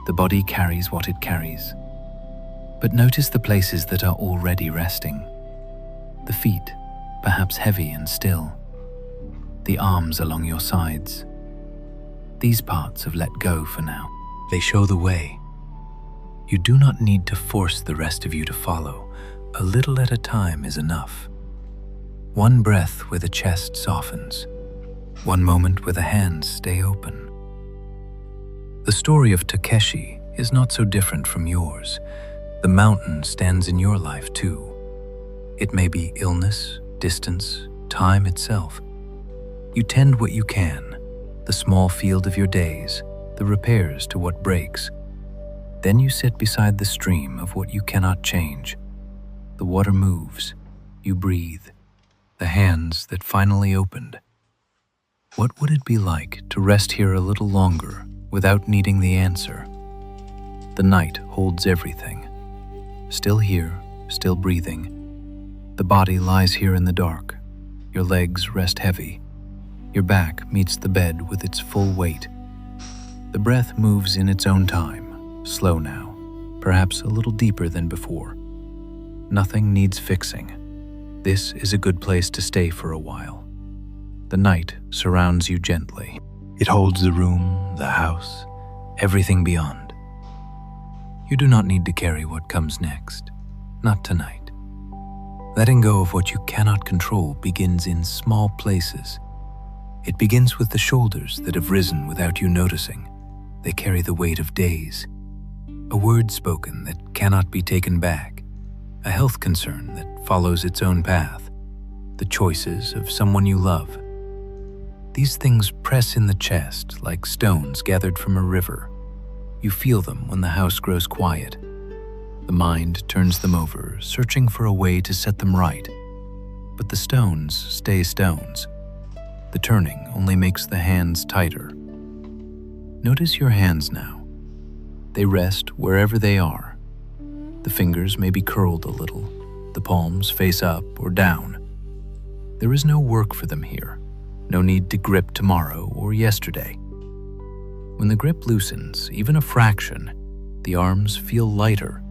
The body carries what it carries. But notice the places that are already resting. The feet, perhaps heavy and still. The arms along your sides. These parts have let go for now. They show the way. You do not need to force the rest of you to follow. A little at a time is enough. One breath where the chest softens. One moment where the hands stay open. The story of Takeshi is not so different from yours. The mountain stands in your life too. It may be illness, distance, time itself. You tend what you can, the small field of your days, the repairs to what breaks. Then you sit beside the stream of what you cannot change. The water moves, you breathe. The hands that finally opened. What would it be like to rest here a little longer without needing the answer? The night holds everything. Still here, still breathing. The body lies here in the dark. Your legs rest heavy. Your back meets the bed with its full weight. The breath moves in its own time, slow now, perhaps a little deeper than before. Nothing needs fixing. This is a good place to stay for a while. The night surrounds you gently. It holds the room, the house, everything beyond. You do not need to carry what comes next, not tonight. Letting go of what you cannot control begins in small places. It begins with the shoulders that have risen without you noticing. They carry the weight of days. A word spoken that cannot be taken back. A health concern that follows its own path. The choices of someone you love. These things press in the chest like stones gathered from a river. You feel them when the house grows quiet. The mind turns them over, searching for a way to set them right. But the stones stay stones. The turning only makes the hands tighter. Notice your hands now. They rest wherever they are. The fingers may be curled a little, the palms face up or down. There is no work for them here, no need to grip tomorrow or yesterday. When the grip loosens, even a fraction, the arms feel lighter.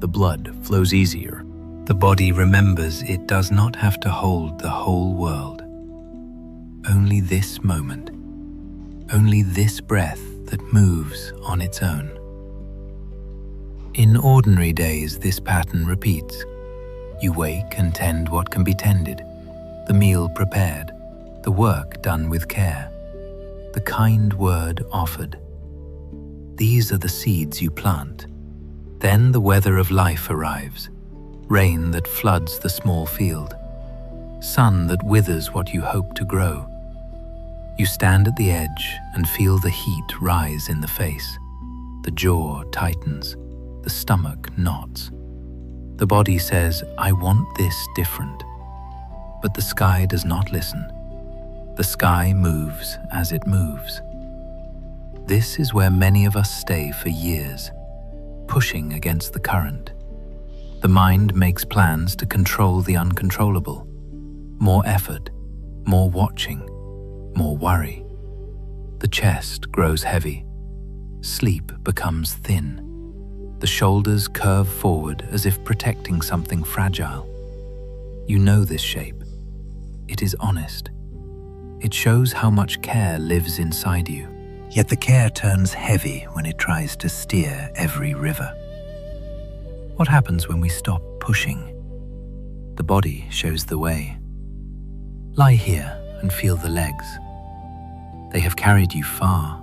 The blood flows easier. The body remembers it does not have to hold the whole world. Only this moment. only this breath that moves on its own. In ordinary days, this pattern repeats. You wake and tend what can be tended, the meal prepared, the work done with care, the kind word offered. These are the seeds you plant. Then the weather of life arrives, rain that floods the small field, sun that withers what you hope to grow. You stand at the edge and feel the heat rise in the face. The jaw tightens, the stomach knots. The body says, I want this different. But the sky does not listen. The sky moves as it moves. This is where many of us stay for years, pushing against the current. The mind makes plans to control the uncontrollable. More effort, more watching, more worry. The chest grows heavy. Sleep becomes thin. The shoulders curve forward as if protecting something fragile. You know this shape. It is honest. It shows how much care lives inside you. Yet the care turns heavy when it tries to steer every river. What happens when we stop pushing? The body shows the way. Lie here and feel the legs. They have carried you far.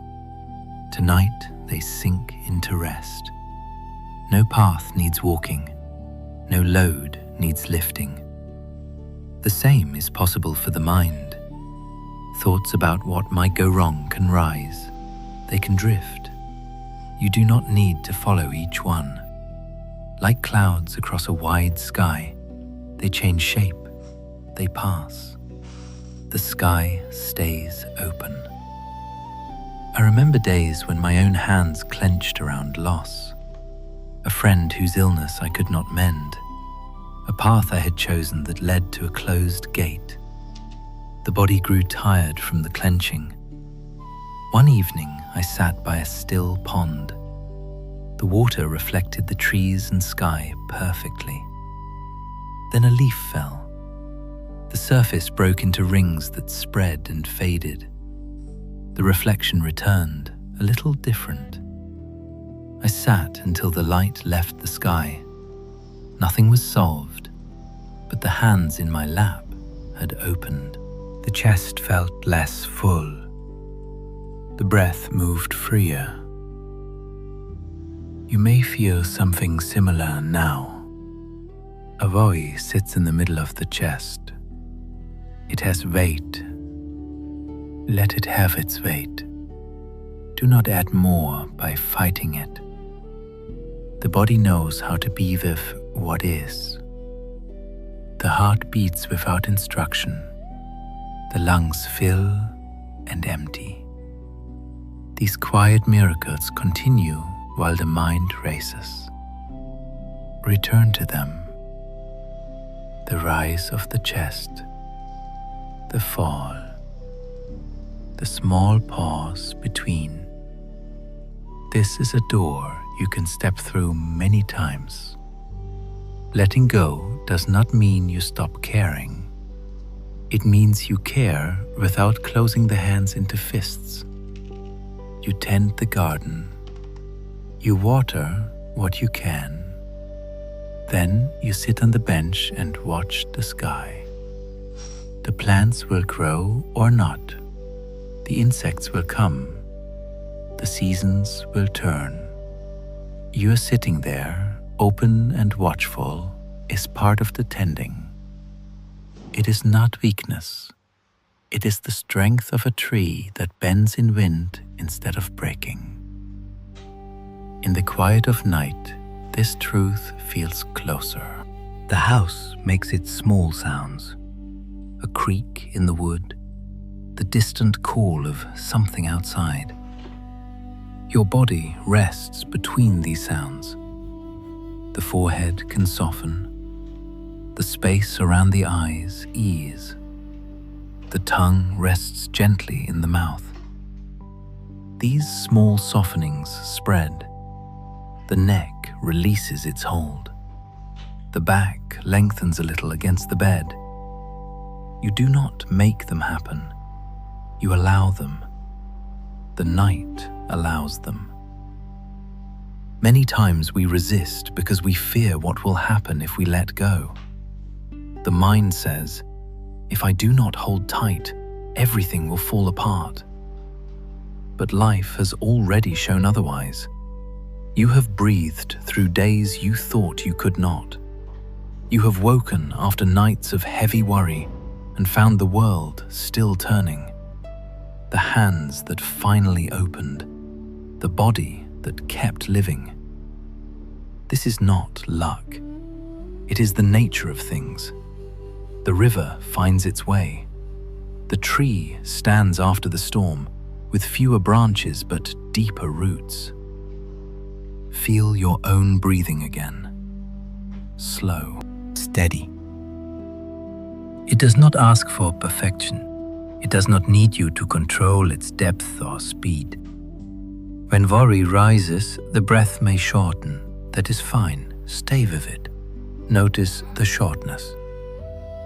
Tonight they sink into rest. No path needs walking. No load needs lifting. The same is possible for the mind. Thoughts about what might go wrong can rise. They can drift. You do not need to follow each one. Like clouds across a wide sky, they change shape. They pass. The sky stays open. I remember days when my own hands clenched around loss. A friend whose illness I could not mend. A path I had chosen that led to a closed gate. The body grew tired from the clenching. One evening, I sat by a still pond. The water reflected the trees and sky perfectly. Then a leaf fell. The surface broke into rings that spread and faded. The reflection returned, a little different. I sat until the light left the sky. Nothing was solved, but the hands in my lap had opened. The chest felt less full. The breath moved freer. You may feel something similar now. A voice sits in the middle of the chest. It has weight. Let it have its weight. Do not add more by fighting it. The body knows how to be with what is. The heart beats without instruction. The lungs fill and empty. These quiet miracles continue while the mind races. Return to them. The rise of the chest, the fall, the small pause between. This is a door you can step through many times. Letting go does not mean you stop caring. It means you care without closing the hands into fists. You tend the garden. You water what you can. Then you sit on the bench and watch the sky. The plants will grow or not. The insects will come. The seasons will turn. You are sitting there, open and watchful, is part of the tending. It is not weakness. It is the strength of a tree that bends in wind instead of breaking. In the quiet of night, this truth feels closer. The house makes its small sounds. A creak in the wood, the distant call of something outside. Your body rests between these sounds. The forehead can soften. The space around the eyes ease. The tongue rests gently in the mouth. These small softenings spread. The neck releases its hold. The back lengthens a little against the bed. You do not make them happen. You allow them. the night allows them. Many times we resist because we fear what will happen if we let go. The mind says, if I do not hold tight, everything will fall apart. But life has already shown otherwise. You have breathed through days you thought you could not. You have woken after nights of heavy worry and found the world still turning. The hands that finally opened, the body that kept living. This is not luck. It is the nature of things. The river finds its way. The tree stands after the storm, with fewer branches but deeper roots. Feel your own breathing again. Slow, steady. It does not ask for perfection. It does not need you to control its depth or speed. When worry rises, the breath may shorten. That is fine. Stay with it. Notice the shortness.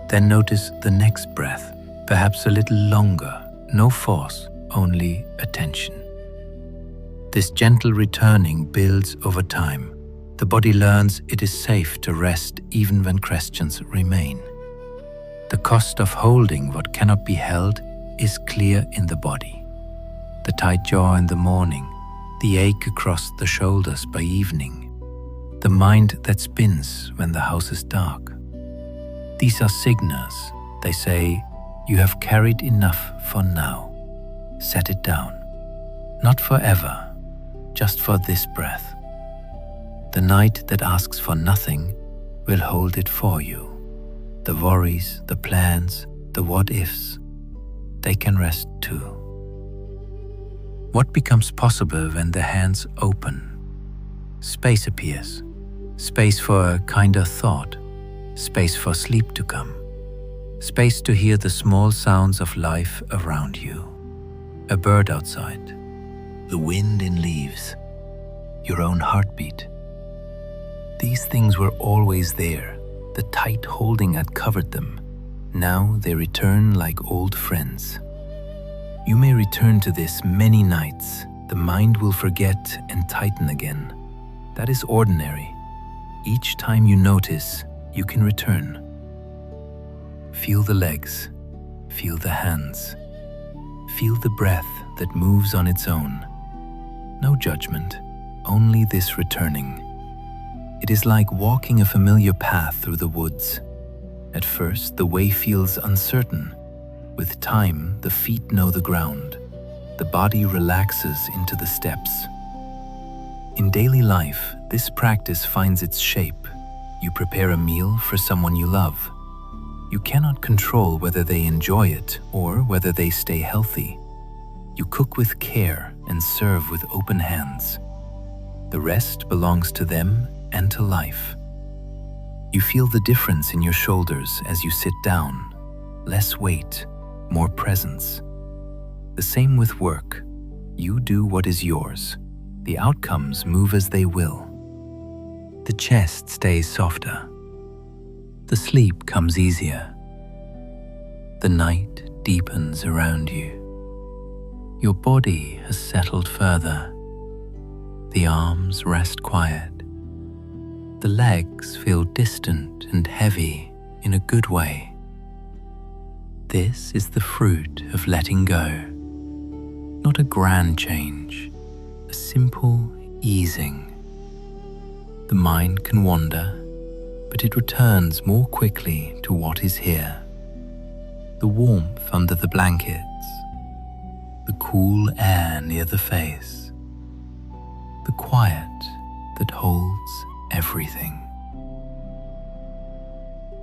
Then notice the next breath, perhaps a little longer. No force, only attention. This gentle returning builds over time. The body learns it is safe to rest even when questions remain. The cost of holding what cannot be held is clear in the body. The tight jaw in the morning, the ache across the shoulders by evening, the mind that spins when the house is dark. These are signals. They say, you have carried enough for now. Set it down. Not forever, just for this breath. The night that asks for nothing will hold it for you. The worries, the plans, the what-ifs, they can rest too. What becomes possible when the hands open? Space appears. Space for a kinder thought. Space for sleep to come. Space to hear the small sounds of life around you. A bird outside. The wind in leaves. Your own heartbeat. These things were always there. The tight holding had covered them. Now they return like old friends. You may return to this many nights. The mind will forget and tighten again. That is ordinary. Each time you notice, you can return. Feel the legs. Feel the hands. Feel the breath that moves on its own. No judgment, only this returning. It is like walking a familiar path through the woods. At first, the way feels uncertain. With time, the feet know the ground. The body relaxes into the steps. In daily life, this practice finds its shape. You prepare a meal for someone you love. You cannot control whether they enjoy it or whether they stay healthy. You cook with care and serve with open hands. The rest belongs to them and to life. You feel the difference in your shoulders as you sit down. Less weight, more presence. The same with work. You do what is yours. The outcomes move as they will. The chest stays softer. The sleep comes easier. The night deepens around you. Your body has settled further. The arms rest quiet. The legs feel distant and heavy in a good way. This is the fruit of letting go. Not a grand change, a simple easing. The mind can wander, but it returns more quickly to what is here. The warmth under the blankets, the cool air near the face, the quiet that holds everything.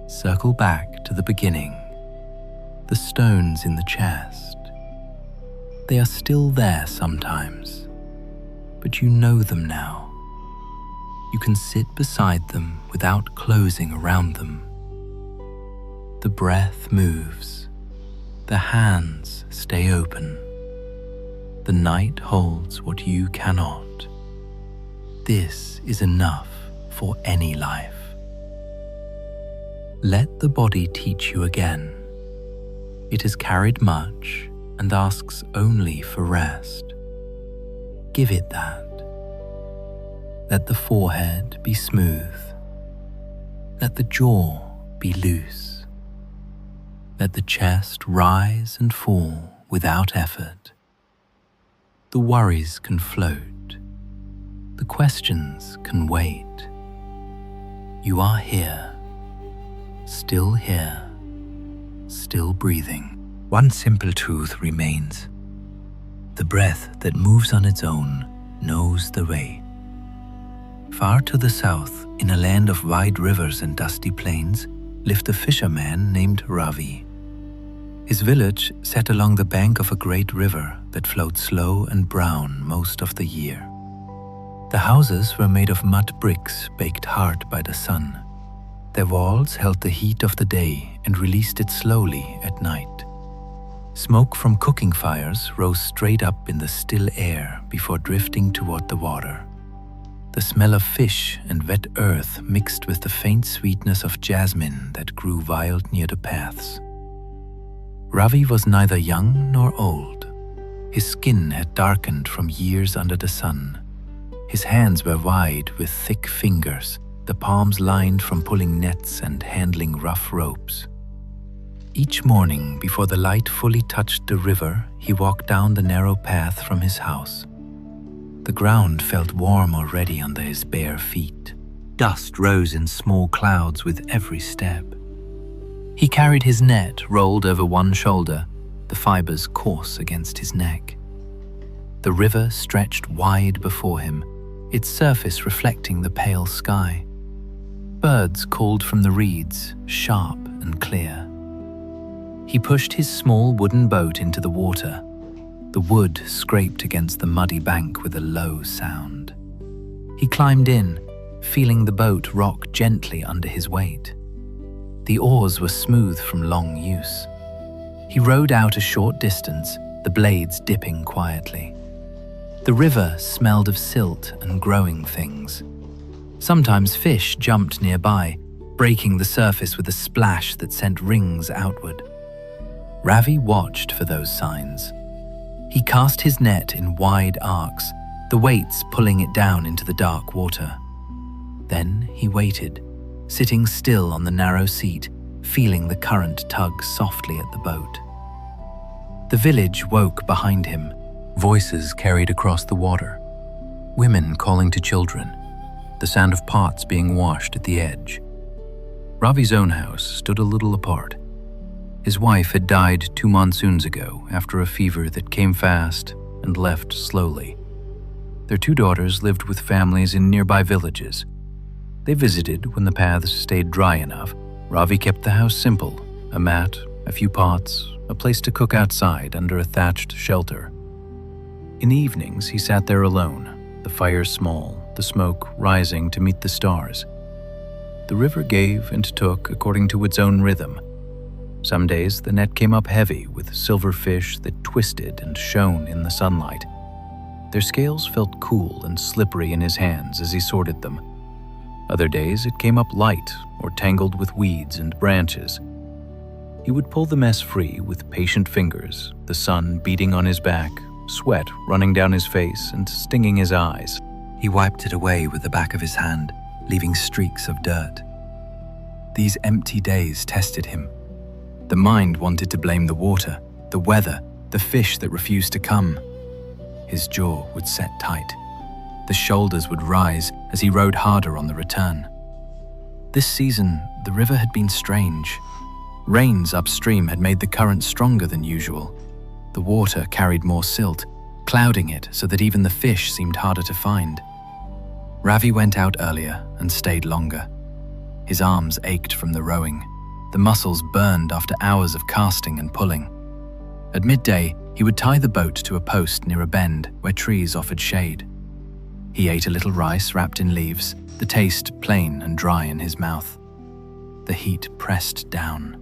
Circle back to the beginning, the stones in the chest. They are still there sometimes, but you know them now. You can sit beside them without closing around them. The breath moves. The hands stay open. The night holds what you cannot. This is enough for any life. Let the body teach you again. It has carried much and asks only for rest. Give it that. Let the forehead be smooth. Let the jaw be loose. Let the chest rise and fall without effort. The worries can float. The questions can wait. You are here, still breathing. One simple truth remains. The breath that moves on its own knows the way. Far to the south, in a land of wide rivers and dusty plains, lived a fisherman named Ravi. His village sat along the bank of a great river that flowed slow and brown most of the year. The houses were made of mud bricks baked hard by the sun. Their walls held the heat of the day and released it slowly at night. Smoke from cooking fires rose straight up in the still air before drifting toward the water. The smell of fish and wet earth mixed with the faint sweetness of jasmine that grew wild near the paths. Ravi was neither young nor old. His skin had darkened from years under the sun. His hands were wide with thick fingers, the palms lined from pulling nets and handling rough ropes. Each morning, before the light fully touched the river, he walked down the narrow path from his house. The ground felt warm already under his bare feet. Dust rose in small clouds with every step. He carried his net rolled over one shoulder, the fibers coarse against his neck. The river stretched wide before him, its surface reflecting the pale sky. Birds called from the reeds, sharp and clear. He pushed his small wooden boat into the water. The wood scraped against the muddy bank with a low sound. He climbed in, feeling the boat rock gently under his weight. The oars were smooth from long use. He rowed out a short distance, the blades dipping quietly. The river smelled of silt and growing things. Sometimes fish jumped nearby, breaking the surface with a splash that sent rings outward. Ravi watched for those signs. He cast his net in wide arcs, the weights pulling it down into the dark water. Then he waited, sitting still on the narrow seat, feeling the current tug softly at the boat. The village woke behind him. Voices carried across the water. Women calling to children. The sound of pots being washed at the edge. Ravi's own house stood a little apart. His wife had died 2 monsoons ago after a fever that came fast and left slowly. Their 2 daughters lived with families in nearby villages. They visited when the paths stayed dry enough. Ravi kept the house simple, a mat, a few pots, a place to cook outside under a thatched shelter. In the evenings, he sat there alone, the fire small, the smoke rising to meet the stars. The river gave and took according to its own rhythm. Some days the net came up heavy with silver fish that twisted and shone in the sunlight. Their scales felt cool and slippery in his hands as he sorted them. Other days it came up light or tangled with weeds and branches. He would pull the mess free with patient fingers, the sun beating on his back, sweat running down his face and stinging his eyes. He wiped it away with the back of his hand, leaving streaks of dirt. These empty days tested him. The mind wanted to blame the water, the weather, the fish that refused to come. His jaw would set tight. The shoulders would rise as he rowed harder on the return. This season, the river had been strange. Rains upstream had made the current stronger than usual. The water carried more silt, clouding it so that even the fish seemed harder to find. Ravi went out earlier and stayed longer. His arms ached from the rowing. The muscles burned after hours of casting and pulling. At midday, he would tie the boat to a post near a bend where trees offered shade. He ate a little rice wrapped in leaves, the taste plain and dry in his mouth. The heat pressed down.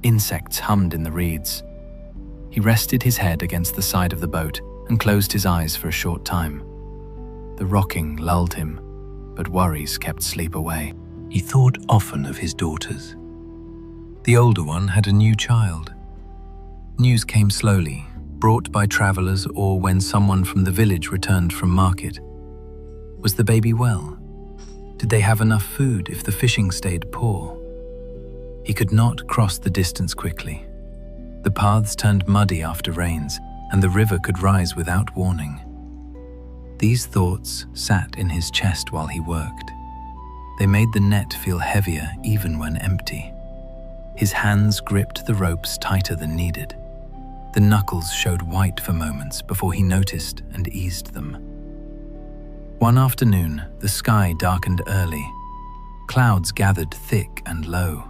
Insects hummed in the reeds. He rested his head against the side of the boat and closed his eyes for a short time. The rocking lulled him, but worries kept sleep away. He thought often of his daughters. The older one had a new child. News came slowly, brought by travelers or when someone from the village returned from market. Was the baby well? Did they have enough food if the fishing stayed poor? He could not cross the distance quickly. The paths turned muddy after rains, and the river could rise without warning. These thoughts sat in his chest while he worked. They made the net feel heavier even when empty. His hands gripped the ropes tighter than needed. The knuckles showed white for moments before he noticed and eased them. One afternoon, the sky darkened early. Clouds gathered thick and low.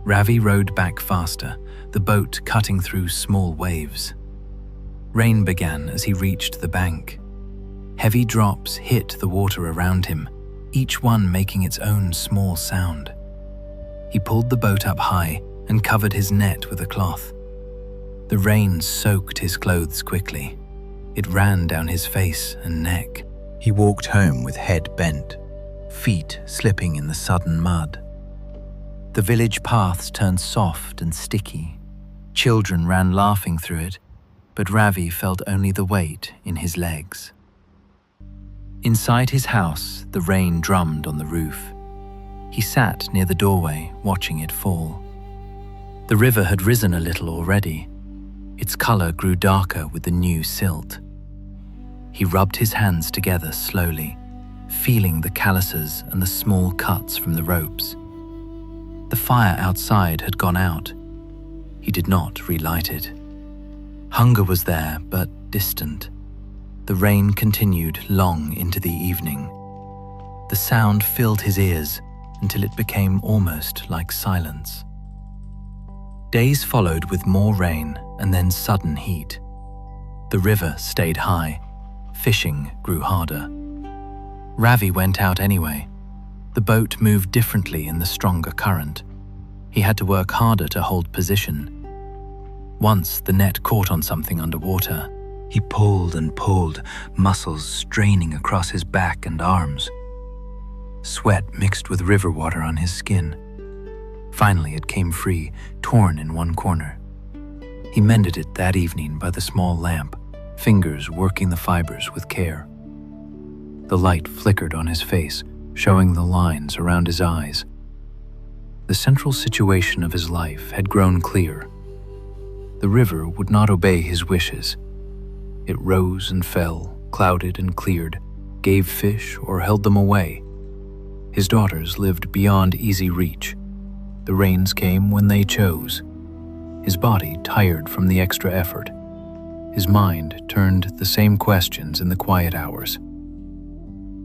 Ravi rowed back faster, the boat cutting through small waves. Rain began as he reached the bank. Heavy drops hit the water around him, each one making its own small sound. He pulled the boat up high and covered his net with a cloth. The rain soaked his clothes quickly. It ran down his face and neck. He walked home with head bent, feet slipping in the sudden mud. The village paths turned soft and sticky. Children ran laughing through it, but Ravi felt only the weight in his legs. Inside his house, the rain drummed on the roof. He sat near the doorway, watching it fall. The river had risen a little already. Its color grew darker with the new silt. He rubbed his hands together slowly, feeling the calluses and the small cuts from the ropes. The fire outside had gone out. He did not relight it. Hunger was there, but distant. The rain continued long into the evening. The sound filled his ears until it became almost like silence. Days followed with more rain and then sudden heat. The river stayed high. Fishing grew harder. Ravi went out anyway. The boat moved differently in the stronger current. He had to work harder to hold position. Once the net caught on something underwater. He pulled and pulled, muscles straining across his back and arms. Sweat mixed with river water on his skin. Finally it came free, torn in one corner. He mended it that evening by the small lamp, fingers working the fibers with care. The light flickered on his face, showing the lines around his eyes. The central situation of his life had grown clear. The river would not obey his wishes. It rose and fell, clouded and cleared, gave fish or held them away. His daughters lived beyond easy reach. The rains came when they chose. His body tired from the extra effort. His mind turned the same questions in the quiet hours.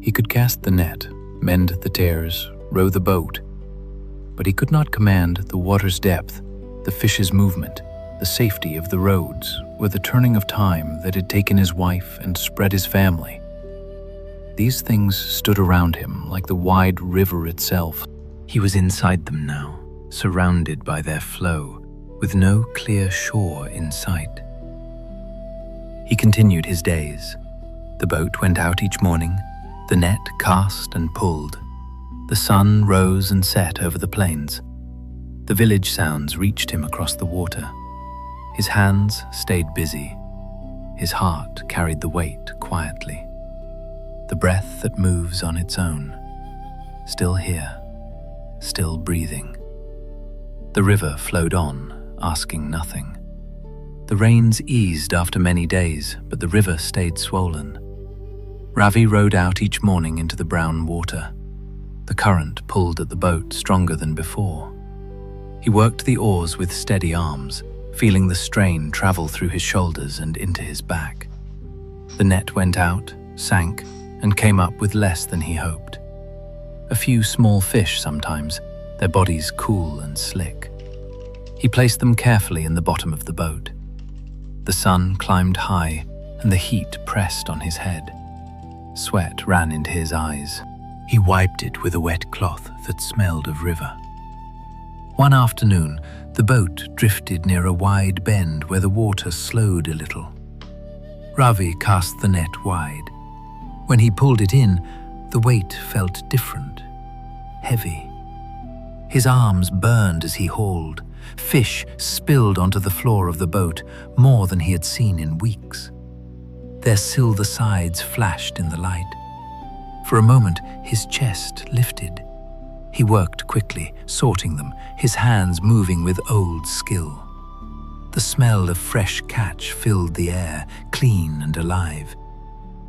He could cast the net, mend the tears, row the boat, but he could not command the water's depth, the fish's movement, the safety of the roads, or the turning of time that had taken his wife and spread his family. These things stood around him like the wide river itself. He was inside them now, surrounded by their flow, with no clear shore in sight. He continued his days. The boat went out each morning, the net cast and pulled. The sun rose and set over the plains. The village sounds reached him across the water. His hands stayed busy. His heart carried the weight quietly. The breath that moves on its own, still here, still breathing. The river flowed on, asking nothing. The rains eased after many days, but the river stayed swollen. Ravi rowed out each morning into the brown water. The current pulled at the boat stronger than before. He worked the oars with steady arms, feeling the strain travel through his shoulders and into his back. The net went out, sank, and came up with less than he hoped. A few small fish sometimes, their bodies cool and slick. He placed them carefully in the bottom of the boat. The sun climbed high, and the heat pressed on his head. Sweat ran into his eyes. He wiped it with a wet cloth that smelled of river. One afternoon, the boat drifted near a wide bend where the water slowed a little. Ravi cast the net wide. When he pulled it in, the weight felt different, heavy. His arms burned as he hauled, Fish spilled onto the floor of the boat, more than he had seen in weeks. Their silver sides flashed in the light. For a moment, his chest lifted. He worked quickly, sorting them, his hands moving with old skill. The smell of fresh catch filled the air, clean and alive.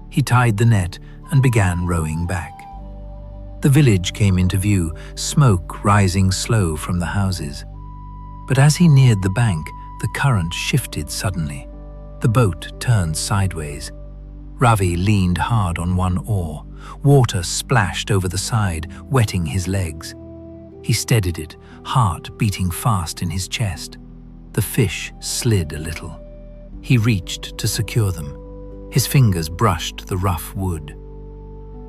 He tied the net and began rowing back. The village came into view, smoke rising slow from the houses. But as he neared the bank, the current shifted suddenly. The boat turned sideways. Ravi leaned hard on one oar. Water splashed over the side, wetting his legs. He steadied it, heart beating fast in his chest. The fish slid a little. He reached to secure them. His fingers brushed the rough wood.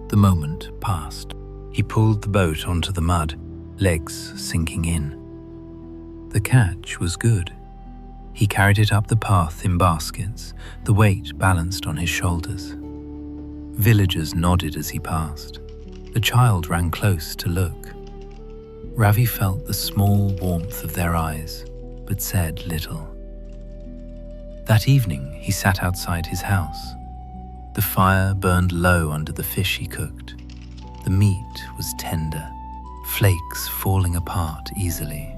The moment passed. He pulled the boat onto the mud, legs sinking in. The catch was good. He carried it up the path in baskets, the weight balanced on his shoulders. Villagers nodded as he passed. A child ran close to look. Ravi felt the small warmth of their eyes, but said little. That evening, he sat outside his house. The fire burned low under the fish he cooked. The meat was tender, flakes falling apart easily.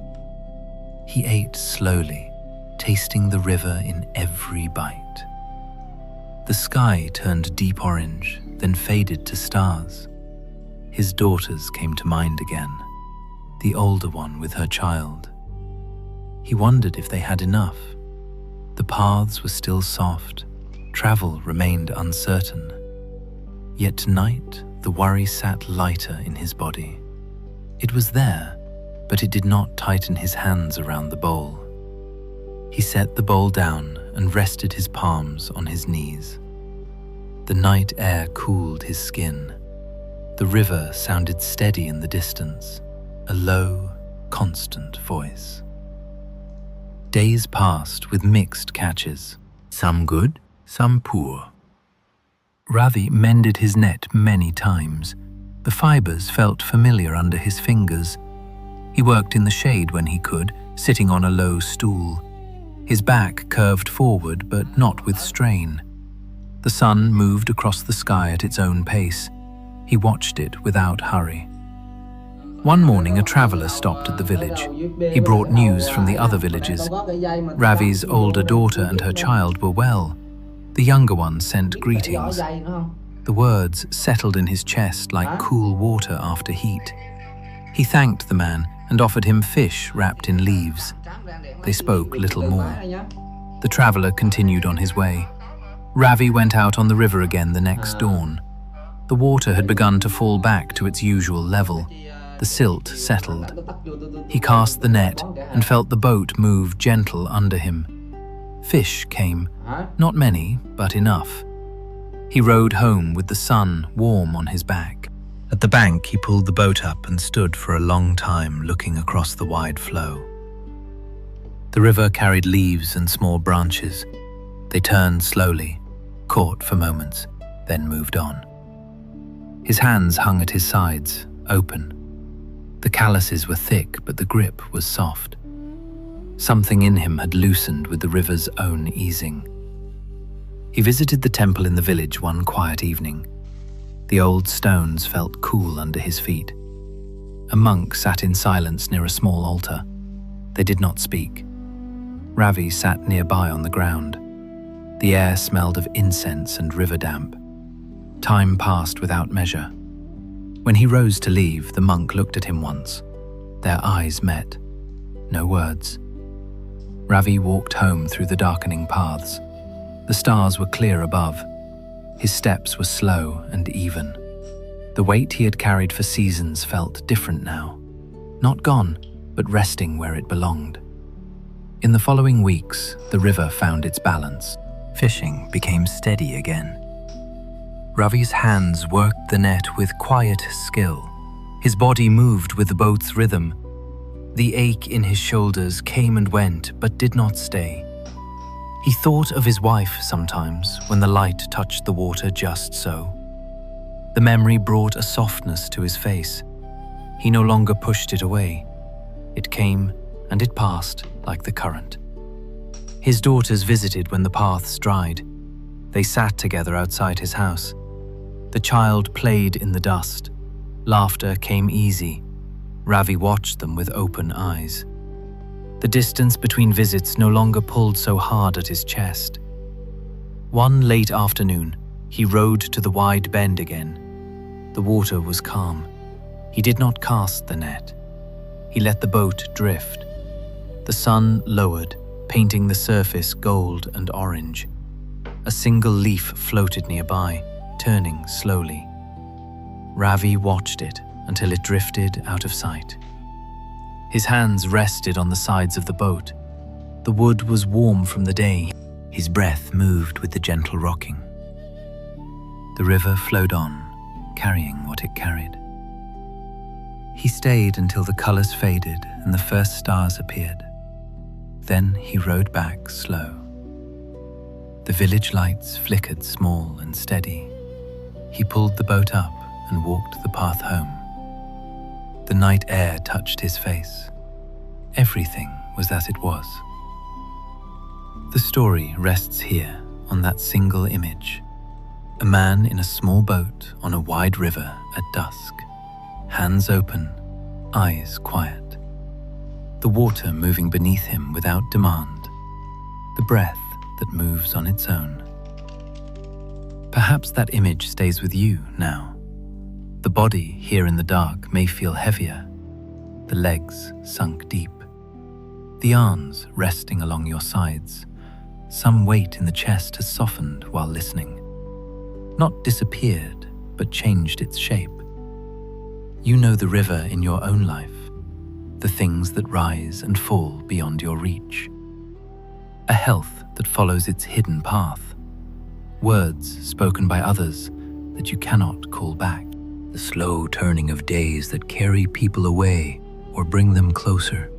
He ate slowly, tasting the river in every bite. The sky turned deep orange, then faded to stars. His daughters came to mind again, the older one with her child. He wondered if they had enough. The paths were still soft, travel remained uncertain. Yet tonight, the worry sat lighter in his body. It was there, but it did not tighten his hands around the bowl. He set the bowl down and rested his palms on his knees. The night air cooled his skin. The river sounded steady in the distance, a low, constant voice. Days passed with mixed catches, some good, some poor. Ravi mended his net many times. The fibers felt familiar under his fingers. He worked in the shade when he could, sitting on a low stool. His back curved forward, but not with strain. The sun moved across the sky at its own pace. He watched it without hurry. One morning, a traveler stopped at the village. He brought news from the other villages. Ravi's older daughter and her child were well. The younger one sent greetings. The words settled in his chest like cool water after heat. He thanked the man and offered him fish wrapped in leaves. They spoke little more. The traveler continued on his way. Ravi went out on the river again the next dawn. The water had begun to fall back to its usual level. The silt settled. He cast the net and felt the boat move gentle under him. Fish came, not many, but enough. He rowed home with the sun warm on his back. At the bank, he pulled the boat up and stood for a long time looking across the wide flow. The river carried leaves and small branches. They turned slowly, caught for moments, then moved on. His hands hung at his sides, open. The calluses were thick, but the grip was soft. Something in him had loosened with the river's own easing. He visited the temple in the village one quiet evening. The old stones felt cool under his feet. A monk sat in silence near a small altar. They did not speak. Ravi sat nearby on the ground. The air smelled of incense and river damp. Time passed without measure. When he rose to leave, the monk looked at him once. Their eyes met. No words. Ravi walked home through the darkening paths. The stars were clear above. His steps were slow and even. The weight he had carried for seasons felt different now. Not gone, but resting where it belonged. In the following weeks, the river found its balance. Fishing became steady again. Ravi's hands worked the net with quiet skill. His body moved with the boat's rhythm. The ache in his shoulders came and went, but did not stay. He thought of his wife sometimes when the light touched the water just so. The memory brought a softness to his face. He no longer pushed it away. It came and it passed like the current. His daughters visited when the paths dried. They sat together outside his house. The child played in the dust. Laughter came easy. Ravi watched them with open eyes. The distance between visits no longer pulled so hard at his chest. One late afternoon, he rowed to the wide bend again. The water was calm. He did not cast the net. He let the boat drift. The sun lowered, painting the surface gold and orange. A single leaf floated nearby, turning slowly. Ravi watched it until it drifted out of sight. His hands rested on the sides of the boat. The wood was warm from the day. His breath moved with the gentle rocking. The river flowed on, carrying what it carried. He stayed until the colors faded and the first stars appeared. Then he rowed back slow. The village lights flickered small and steady. He pulled the boat up and walked the path home. The night air touched his face. Everything was as it was. The story rests here on that single image. A man in a small boat on a wide river at dusk. Hands open, eyes quiet. The water moving beneath him without demand. The breath that moves on its own. Perhaps that image stays with you now. The body here in the dark may feel heavier, the legs sunk deep, the arms resting along your sides. Some weight in the chest has softened while listening. Not disappeared, but changed its shape. You know the river in your own life, the things that rise and fall beyond your reach. A health that follows its hidden path. Words spoken by others that you cannot call back. The slow turning of days that carry people away or bring them closer.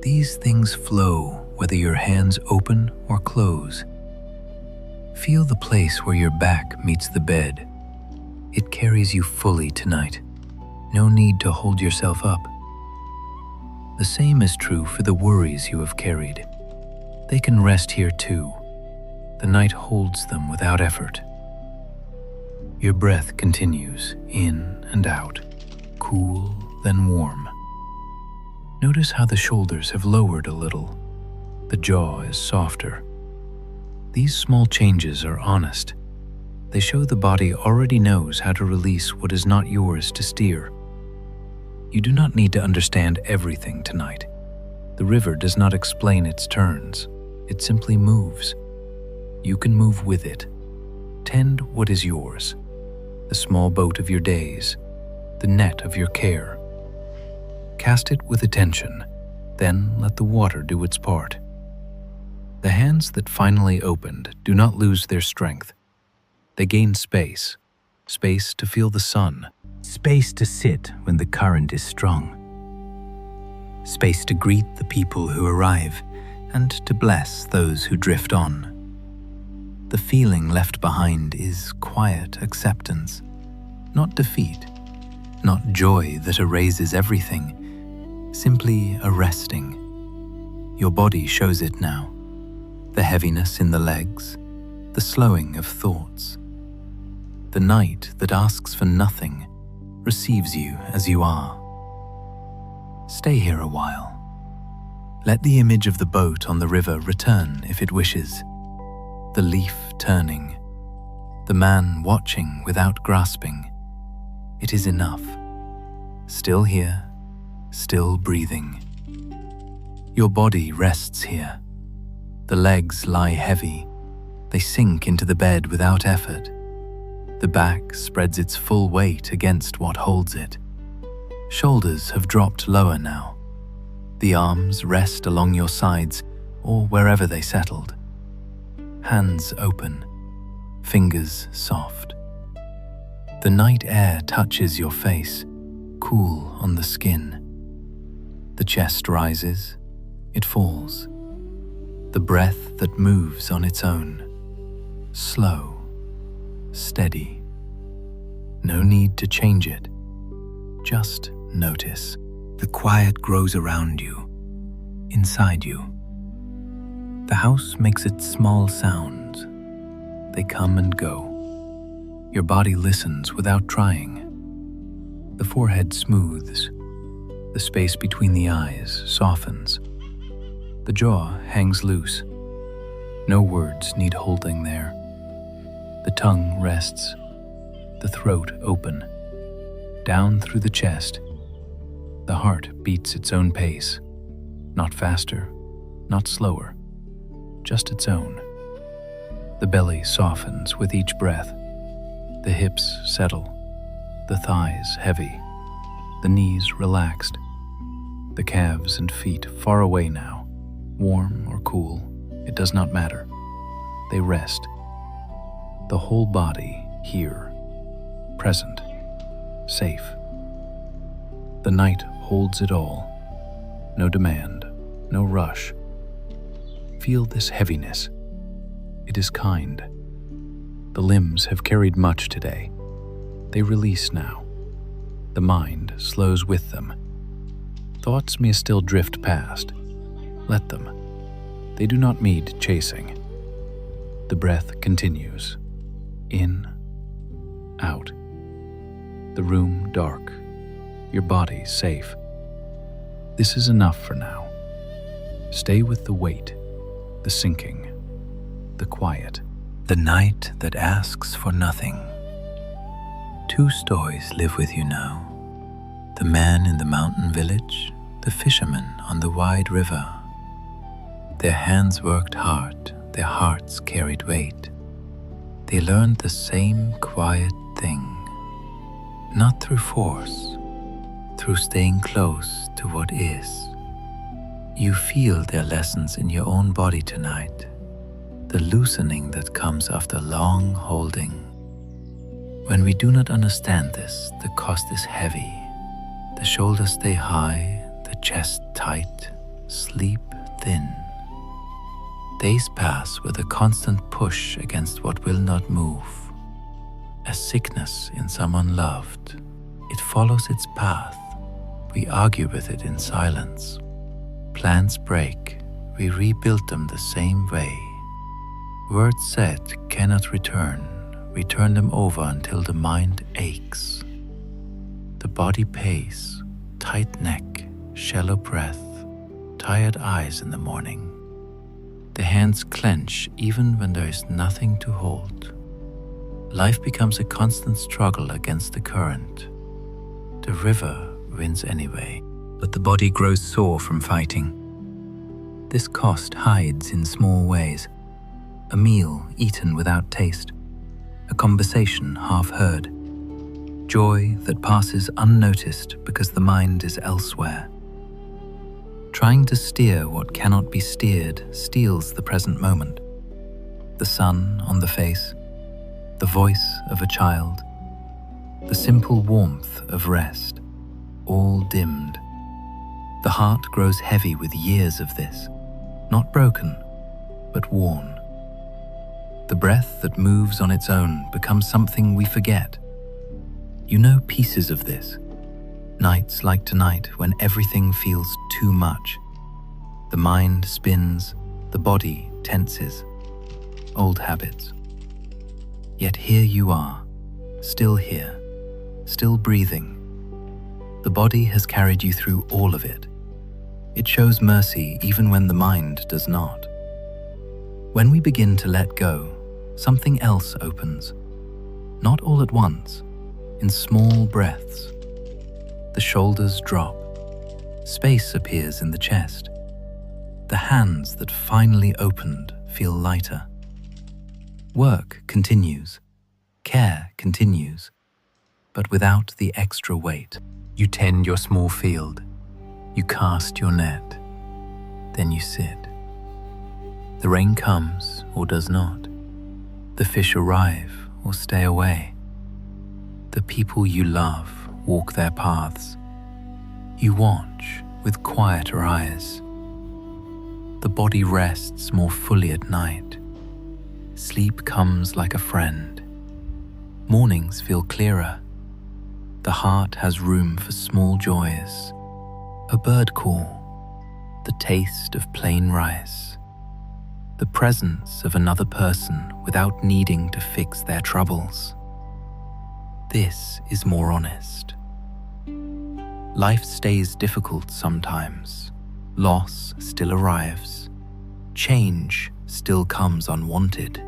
These things flow whether your hands open or close. Feel the place where your back meets the bed. It carries you fully tonight. No need to hold yourself up. The same is true for the worries you have carried. They can rest here too. The night holds them without effort. Your breath continues in and out, cool, then warm. Notice how the shoulders have lowered a little. The jaw is softer. These small changes are honest. They show the body already knows how to release what is not yours to steer. You do not need to understand everything tonight. The river does not explain its turns. It simply moves. You can move with it. Tend what is yours. The small boat of your days, the net of your care. Cast it with attention, then let the water do its part. The hands that finally opened do not lose their strength. They gain space, space to feel the sun, space to sit when the current is strong, space to greet the people who arrive and to bless those who drift on. The feeling left behind is quiet acceptance, not defeat, not joy that erases everything, simply a resting. Your body shows it now. The heaviness in the legs, the slowing of thoughts. The night that asks for nothing receives you as you are. Stay here a while. Let the image of the boat on the river return if it wishes. The leaf turning, the man watching without grasping. It is enough. Still here, still breathing. Your body rests here. The legs lie heavy. They sink into the bed without effort. The back spreads its full weight against what holds it. Shoulders have dropped lower now. The arms rest along your sides or wherever they settled. Hands open, fingers soft. The night air touches your face, cool on the skin. The chest rises, it falls. The breath that moves on its own, slow, steady. No need to change it, just notice. The quiet grows around you, inside you. The house makes its small sounds. They come and go. Your body listens without trying. The forehead smooths. The space between the eyes softens. The jaw hangs loose. No words need holding there. The tongue rests. The throat open. Down through the chest. The heart beats its own pace. Not faster, not slower. Just its own. The belly softens with each breath. The hips settle. The thighs heavy. The knees relaxed. The calves and feet far away now. Warm or cool, it does not matter. They rest. The whole body here, present, safe. The night holds it all. No demand, no rush. Feel this heaviness. It is kind. The limbs have carried much today. They release now. The mind slows with them. Thoughts may still drift past. Let them. They do not need chasing. The breath continues. In, out. The room dark. Your body safe. This is enough for now. Stay with the weight, the sinking, the quiet. The night that asks for nothing. 2 stories live with you now. The man in the mountain village, the fisherman on the wide river. Their hands worked hard, their hearts carried weight. They learned the same quiet thing, not through force, through staying close to what is. You feel their lessons in your own body tonight, the loosening that comes after long holding. When we do not understand this, the cost is heavy. The shoulders stay high, the chest tight, sleep thin. Days pass with a constant push against what will not move. A sickness in someone loved. It follows its path. We argue with it in silence. Plans break. We rebuild them the same way. Words said cannot return. We turn them over until the mind aches. The body pays, tight neck, shallow breath, tired eyes in the morning. The hands clench even when there is nothing to hold. Life becomes a constant struggle against the current. The river wins anyway, but the body grows sore from fighting. This cost hides in small ways. A meal eaten without taste. A conversation half heard. Joy that passes unnoticed because the mind is elsewhere. Trying to steer what cannot be steered steals the present moment. The sun on the face, the voice of a child, the simple warmth of rest, all dimmed. The heart grows heavy with years of this, not broken, but worn. The breath that moves on its own becomes something we forget. You know pieces of this. Nights like tonight when everything feels too much. The mind spins, the body tenses. Old habits. Yet here you are, still here, still breathing. The body has carried you through all of it. It shows mercy even when the mind does not. When we begin to let go, something else opens. Not all at once, in small breaths. The shoulders drop. Space appears in the chest. The hands that finally opened feel lighter. Work continues. Care continues. But without the extra weight. You tend your small field. You cast your net. Then you sit. The rain comes or does not. The fish arrive or stay away. The people you love walk their paths. You watch with quieter eyes. The body rests more fully at night. Sleep comes like a friend. Mornings feel clearer. The heart has room for small joys. A bird call, the taste of plain rice, the presence of another person without needing to fix their troubles. This is more honest. Life stays difficult sometimes. Loss still arrives. Change still comes unwanted.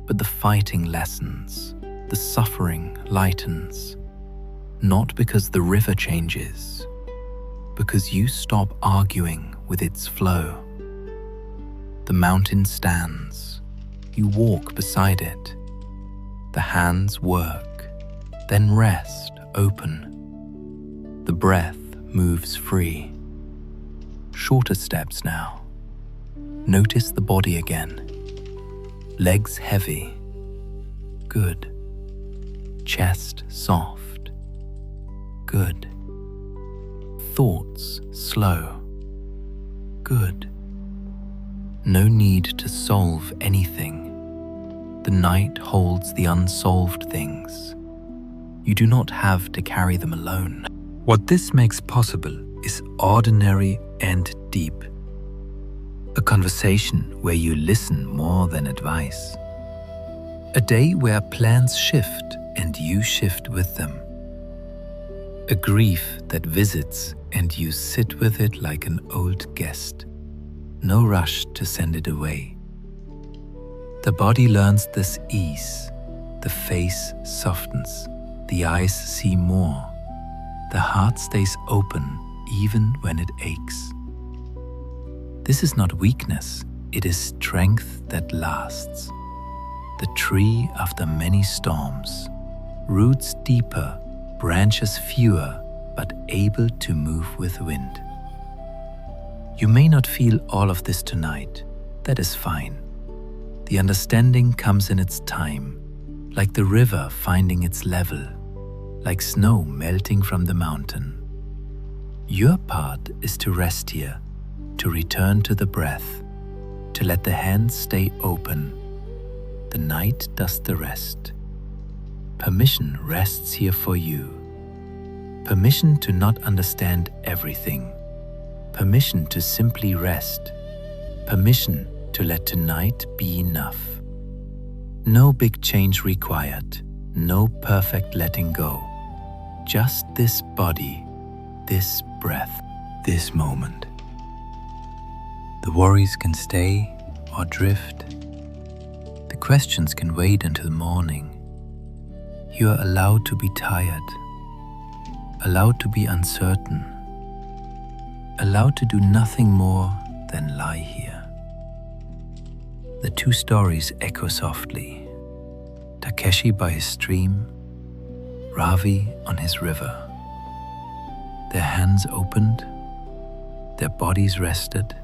But the fighting lessens, the suffering lightens. Not because the river changes, because you stop arguing with its flow. The mountain stands. You walk beside it. The hands work, then rest open. The breath moves free. Shorter steps now. Notice the body again. Legs heavy. Good. Chest soft. Good. Thoughts slow. Good. No need to solve anything. The night holds the unsolved things. You do not have to carry them alone. What this makes possible is ordinary and deep. A conversation where you listen more than advice. A day where plans shift and you shift with them. A grief that visits and you sit with it like an old guest. No rush to send it away. The body learns this ease. The face softens. The eyes see more. The heart stays open even when it aches. This is not weakness, it is strength that lasts. The tree after many storms, roots deeper, branches fewer, but able to move with wind. You may not feel all of this tonight, that is fine. The understanding comes in its time, like the river finding its level, like snow melting from the mountain. Your part is to rest here, to return to the breath, to let the hands stay open. The night does the rest. Permission rests here for you. Permission to not understand everything. Permission to simply rest. Permission to let tonight be enough. No big change required. No perfect letting go. Just this body, this breath, this moment. The worries can stay or drift. The questions can wait until the morning. You are allowed to be tired, allowed to be uncertain, allowed to do nothing more than lie here. The two stories echo softly. Takeshi by his stream, Ravi on his river. Their hands opened, their bodies rested.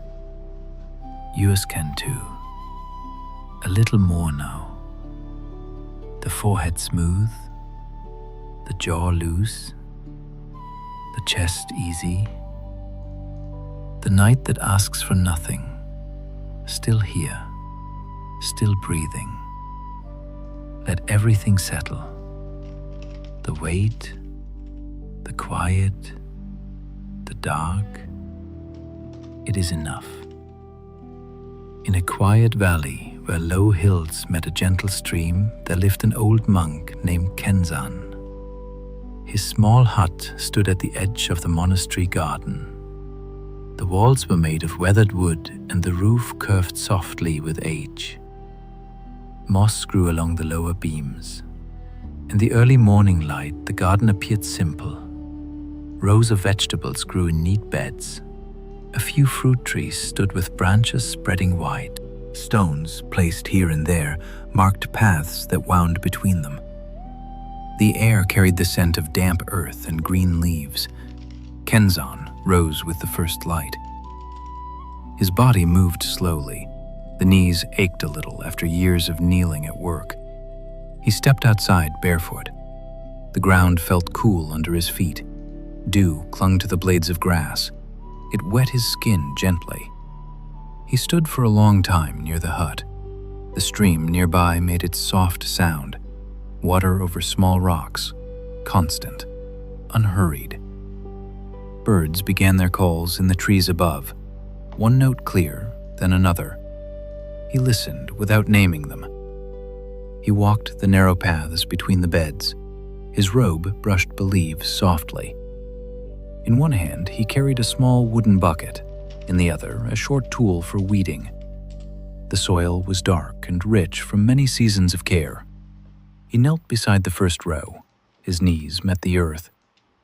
Yours can too. A little more now. The forehead smooth, the jaw loose, the chest easy. The night that asks for nothing, still here, still breathing. Let everything settle. The weight, the quiet, the dark. It is enough. In a quiet valley where low hills met a gentle stream, there lived an old monk named Kenzan. His small hut stood at the edge of the monastery garden. The walls were made of weathered wood and the roof curved softly with age. Moss grew along the lower beams. In the early morning light, the garden appeared simple. Rows of vegetables grew in neat beds. A few fruit trees stood with branches spreading wide. Stones, placed here and there, marked paths that wound between them. The air carried the scent of damp earth and green leaves. Kenzan rose with the first light. His body moved slowly. The knees ached a little after years of kneeling at work. He stepped outside barefoot. The ground felt cool under his feet. Dew clung to the blades of grass. It wet his skin gently. He stood for a long time near the hut. The stream nearby made its soft sound. Water over small rocks, constant, unhurried. Birds began their calls in the trees above. one note clear, then another. He listened without naming them. He walked the narrow paths between the beds. His robe brushed the leaves softly. In one hand, he carried a small wooden bucket, in the other, a short tool for weeding. The soil was dark and rich from many seasons of care. He knelt beside the first row. His knees met the earth.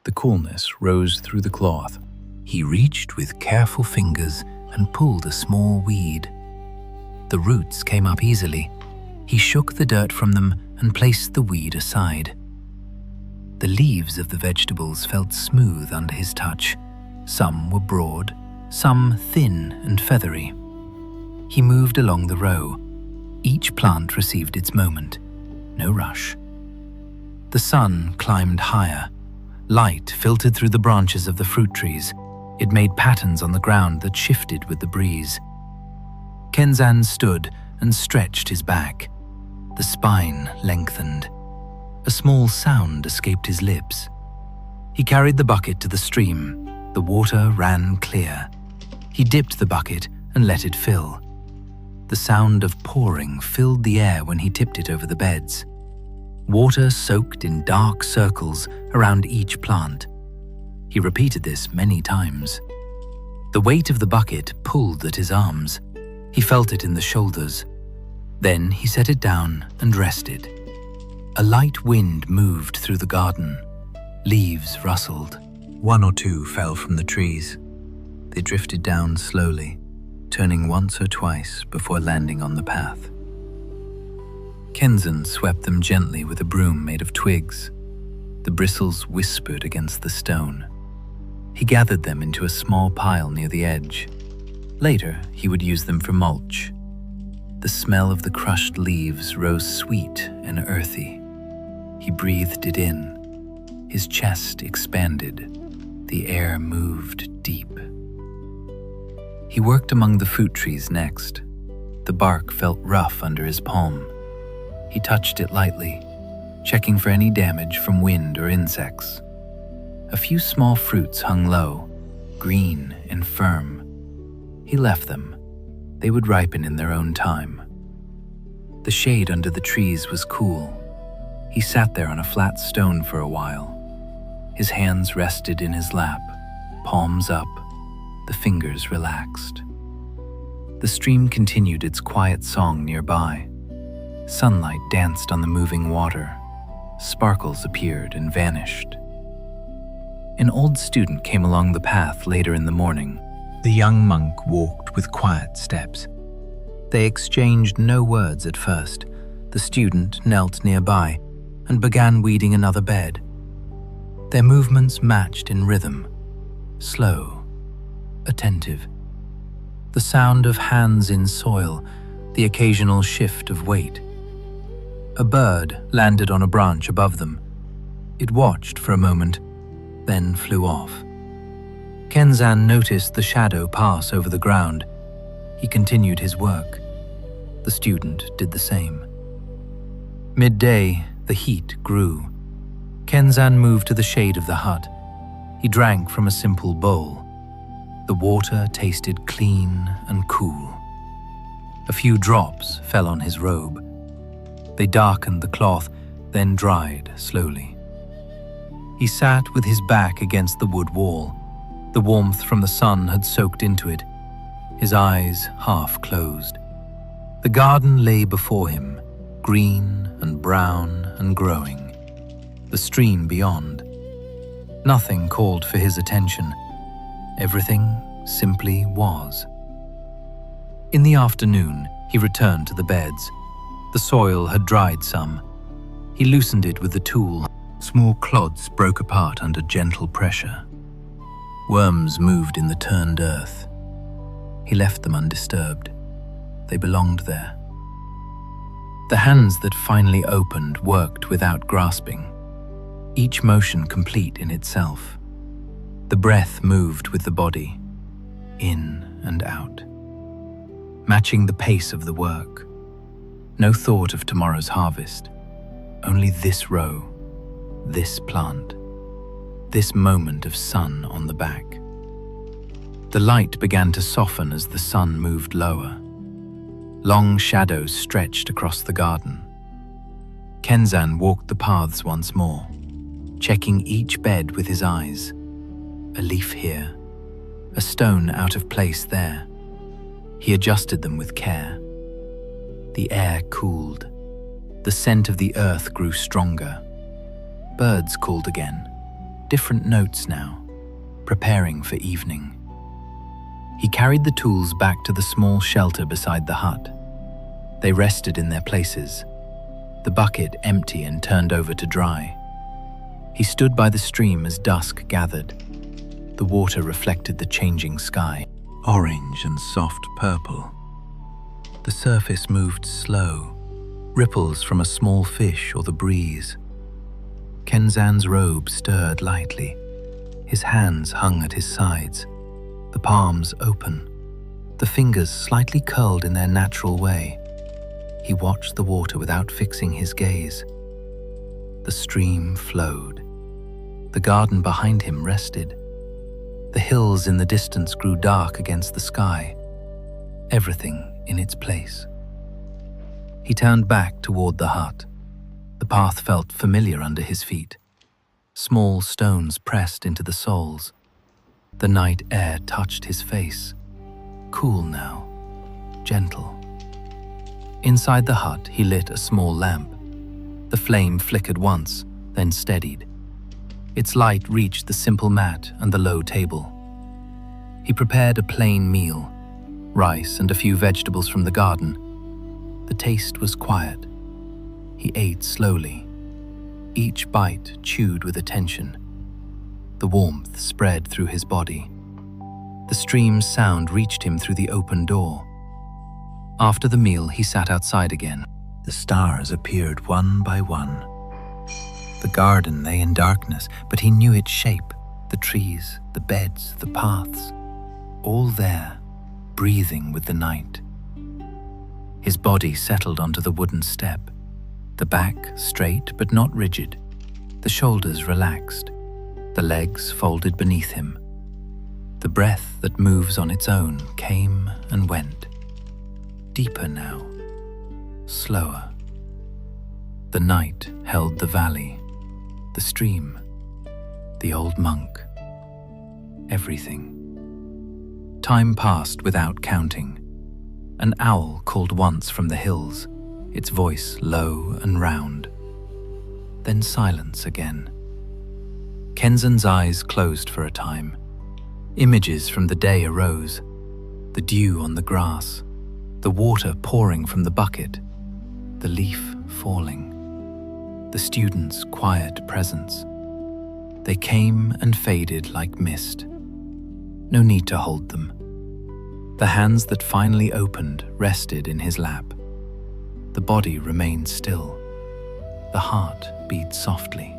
The coolness rose through the cloth. He reached with careful fingers and pulled a small weed. The roots came up easily. He shook the dirt from them and placed the weed aside. The leaves of the vegetables felt smooth under his touch. Some were broad, some thin and feathery. He moved along the row. Each plant received its moment. No rush. The sun climbed higher. Light filtered through the branches of the fruit trees. It made patterns on the ground that shifted with the breeze. Kenzan stood and stretched his back. The spine lengthened. A small sound escaped his lips. He carried the bucket to the stream. The water ran clear. He dipped the bucket and let it fill. The sound of pouring filled the air when he tipped it over the beds. Water soaked in dark circles around each plant. He repeated this many times. The weight of the bucket pulled at his arms. He felt it in the shoulders. Then he set it down and rested. A light wind moved through the garden. Leaves rustled. One or two fell from the trees. They drifted down slowly, turning once or twice before landing on the path. Kenzan swept them gently with a broom made of twigs. The bristles whispered against the stone. He gathered them into a small pile near the edge. Later, he would use them for mulch. The smell of the crushed leaves rose sweet and earthy. He breathed it in. His chest expanded. The air moved deep. He worked among the fruit trees next. The bark felt rough under his palm. He touched it lightly, checking for any damage from wind or insects. A few small fruits hung low, green and firm. He left them. They would ripen in their own time. The shade under the trees was cool. He sat there on a flat stone for a while. His hands rested in his lap, palms up, the fingers relaxed. The stream continued its quiet song nearby. Sunlight danced on the moving water. Sparkles appeared and vanished. An old student came along the path later in the morning. The young monk walked with quiet steps. They exchanged no words at first. The student knelt nearby and began weeding another bed. Their movements matched in rhythm, slow, attentive. The sound of hands in soil, the occasional shift of weight. A bird landed on a branch above them. It watched for a moment, then flew off. Kenzan noticed the shadow pass over the ground. He continued his work. The student did the same. Midday, the heat grew. Kenzan moved to the shade of the hut. He drank from a simple bowl. The water tasted clean and cool. A few drops fell on his robe. They darkened the cloth, then dried slowly. He sat with his back against the wood wall. The warmth from the sun had soaked into it. His eyes half closed. The garden lay before him, green and brown and growing. The stream beyond. Nothing called for his attention. Everything simply was. In the afternoon, he returned to the beds. The soil had dried some. He loosened it with the tool. Small clods broke apart under gentle pressure. Worms moved in the turned earth. He left them undisturbed. They belonged there. The hands that finally opened worked without grasping, each motion complete in itself. The breath moved with the body, in and out, matching the pace of the work. No thought of tomorrow's harvest, only this row, this plant, this moment of sun on the back. The light began to soften as the sun moved lower. Long shadows stretched across the garden. Kenzan walked the paths once more, checking each bed with his eyes. A leaf here, a stone out of place there. He adjusted them with care. The air cooled. The scent of the earth grew stronger. Birds called again, different notes now, preparing for evening. He carried the tools back to the small shelter beside the hut. They rested in their places, the bucket empty and turned over to dry. He stood by the stream as dusk gathered. The water reflected the changing sky, orange and soft purple. The surface moved slow, ripples from a small fish or the breeze. Kenzan's robe stirred lightly. His hands hung at his sides, the palms open, the fingers slightly curled in their natural way. He watched the water without fixing his gaze. The stream flowed. The garden behind him rested. The hills in the distance grew dark against the sky, everything in its place. He turned back toward the hut. The path felt familiar under his feet. Small stones pressed into the soles. The night air touched his face, cool now, gentle. Inside the hut, he lit a small lamp. The flame flickered once, then steadied. Its light reached the simple mat and the low table. He prepared a plain meal, rice and a few vegetables from the garden. The taste was quiet. He ate slowly, each bite chewed with attention. The warmth spread through his body. The stream's sound reached him through the open door. After the meal, he sat outside again. The stars appeared one by one. The garden lay in darkness, but he knew its shape, the trees, the beds, the paths, all there, breathing with the night. His body settled onto the wooden step, the back straight but not rigid, the shoulders relaxed, the legs folded beneath him. The breath that moves on its own came and went, deeper now, slower. The night held the valley, the stream, the old monk, everything. Time passed without counting. An owl called once from the hills, its voice low and round. Then silence again. Kenzan's eyes closed for a time. Images from the day arose, the dew on the grass, the water pouring from the bucket, the leaf falling, the student's quiet presence. They came and faded like mist. No need to hold them. The hands that finally opened rested in his lap. The body remained still. The heart beat softly.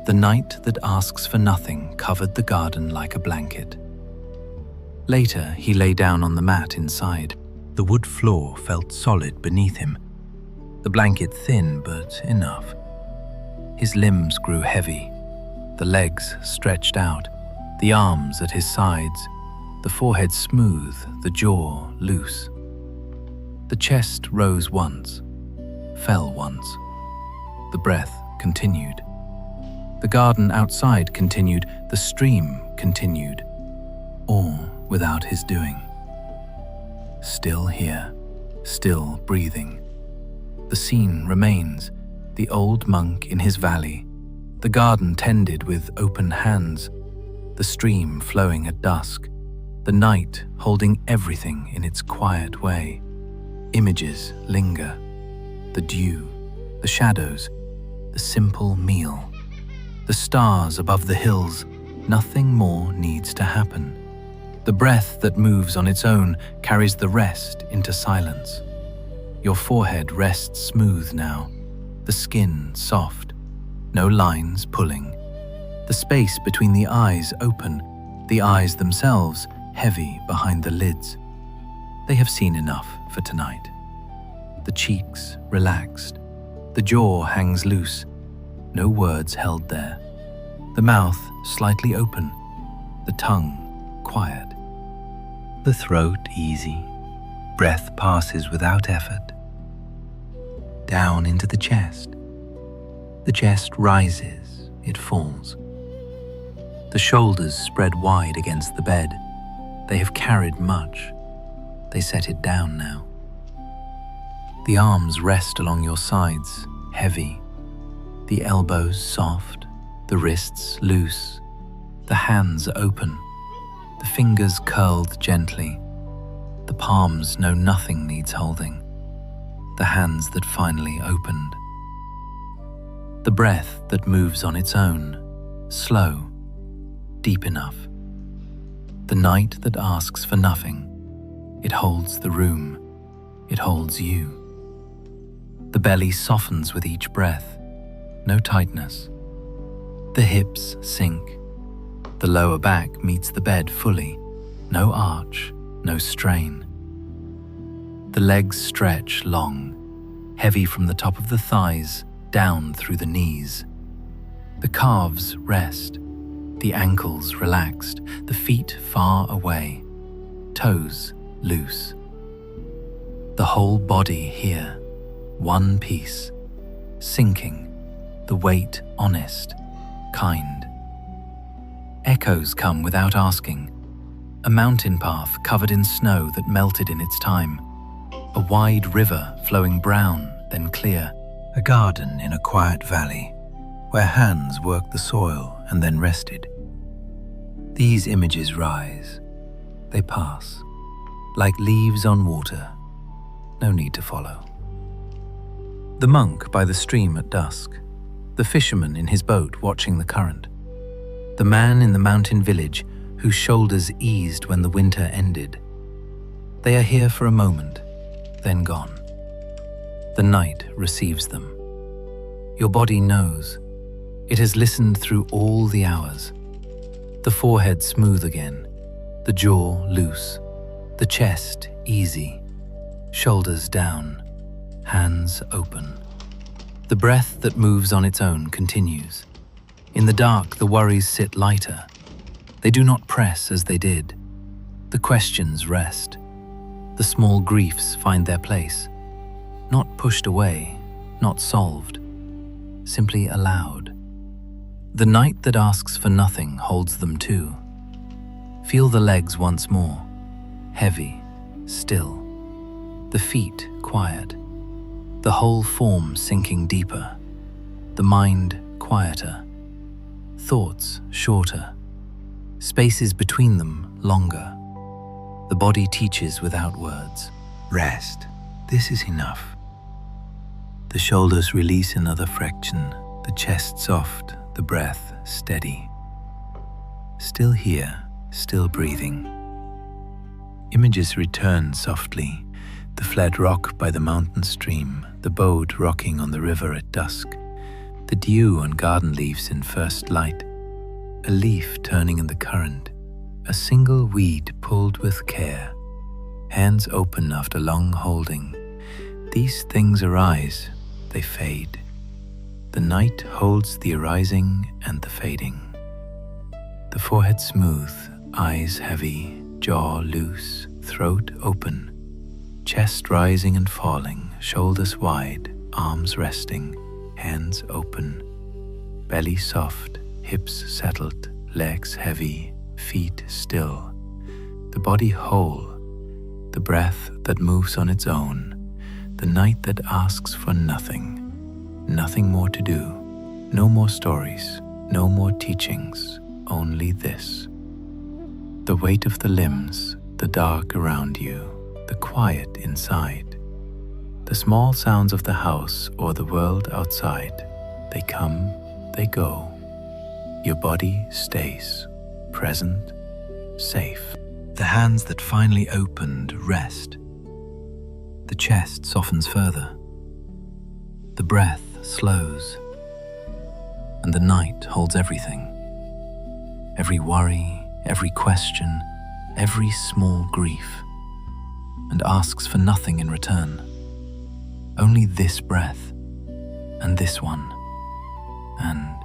The night that asks for nothing covered the garden like a blanket. Later, he lay down on the mat inside. The wood floor felt solid beneath him. The blanket thin but enough. His limbs grew heavy. The legs stretched out, the arms at his sides, the forehead smooth, the jaw loose. The chest rose once, fell once. The breath continued. The garden outside continued, the stream continued, all without his doing. Still here, still breathing. The scene remains, the old monk in his valley, the garden tended with open hands, the stream flowing at dusk, the night holding everything in its quiet way. Images linger, the dew, the shadows, the simple meal, the stars above the hills. Nothing more needs to happen. The breath that moves on its own carries the rest into silence. Your forehead rests smooth now, the skin soft, no lines pulling. The space between the eyes open, the eyes themselves heavy behind the lids. They have seen enough for tonight. The cheeks relaxed, the jaw hangs loose, no words held there. The mouth slightly open, the tongue quiet. The throat easy, breath passes without effort. Down into the chest. The chest rises, it falls. The shoulders spread wide against the bed. They have carried much. They set it down now. The arms rest along your sides, heavy. The elbows soft, the wrists loose, the hands open, the fingers curled gently. The palms know nothing needs holding, the hands that finally opened. The breath that moves on its own, slow, deep enough. The night that asks for nothing. It holds the room, it holds you. The belly softens with each breath, no tightness. The hips sink. The lower back meets the bed fully, no arch, no strain. The legs stretch long, heavy from the top of the thighs down through the knees. The calves rest, the ankles relaxed, the feet far away, toes loose. The whole body here, one piece, sinking, the weight honest, kind. Echoes come without asking. A mountain path covered in snow that melted in its time. A wide river flowing brown, then clear. A garden in a quiet valley, where hands worked the soil and then rested. These images rise. They pass, like leaves on water. No need to follow. The monk by the stream at dusk, the fisherman in his boat watching the current, the man in the mountain village whose shoulders eased when the winter ended. They are here for a moment, then gone. The night receives them. Your body knows. It has listened through all the hours. The forehead smooth again, the jaw loose, the chest easy, shoulders down, hands open. The breath that moves on its own continues. In the dark, the worries sit lighter. They do not press as they did. The questions rest. The small griefs find their place. Not pushed away, not solved, simply allowed. The night that asks for nothing holds them too. Feel the legs once more, heavy, still. The feet quiet. The whole form sinking deeper. The mind quieter. Thoughts shorter. Spaces between them longer. The body teaches without words. Rest. This is enough. The shoulders release another fraction. The chest soft. The breath steady. Still here, still breathing. Images return softly. The fled rock by the mountain stream, the boat rocking on the river at dusk, the dew on garden leaves in first light, a leaf turning in the current, a single weed pulled with care, hands open after long holding. These things arise, they fade. The night holds the arising and the fading. The forehead smooth, eyes heavy, jaw loose, throat open, chest rising and falling, shoulders wide, arms resting, hands open, belly soft, hips settled, legs heavy, feet still, the body whole, the breath that moves on its own, the night that asks for nothing, nothing more to do, no more stories, no more teachings, only this. The weight of the limbs, the dark around you, the quiet inside, the small sounds of the house or the world outside, they come, they go. Your body stays, present, safe. The hands that finally opened rest. The chest softens further. The breath slows. And the night holds everything. Every worry, every question, every small grief, and asks for nothing in return. Only this breath, and this one, and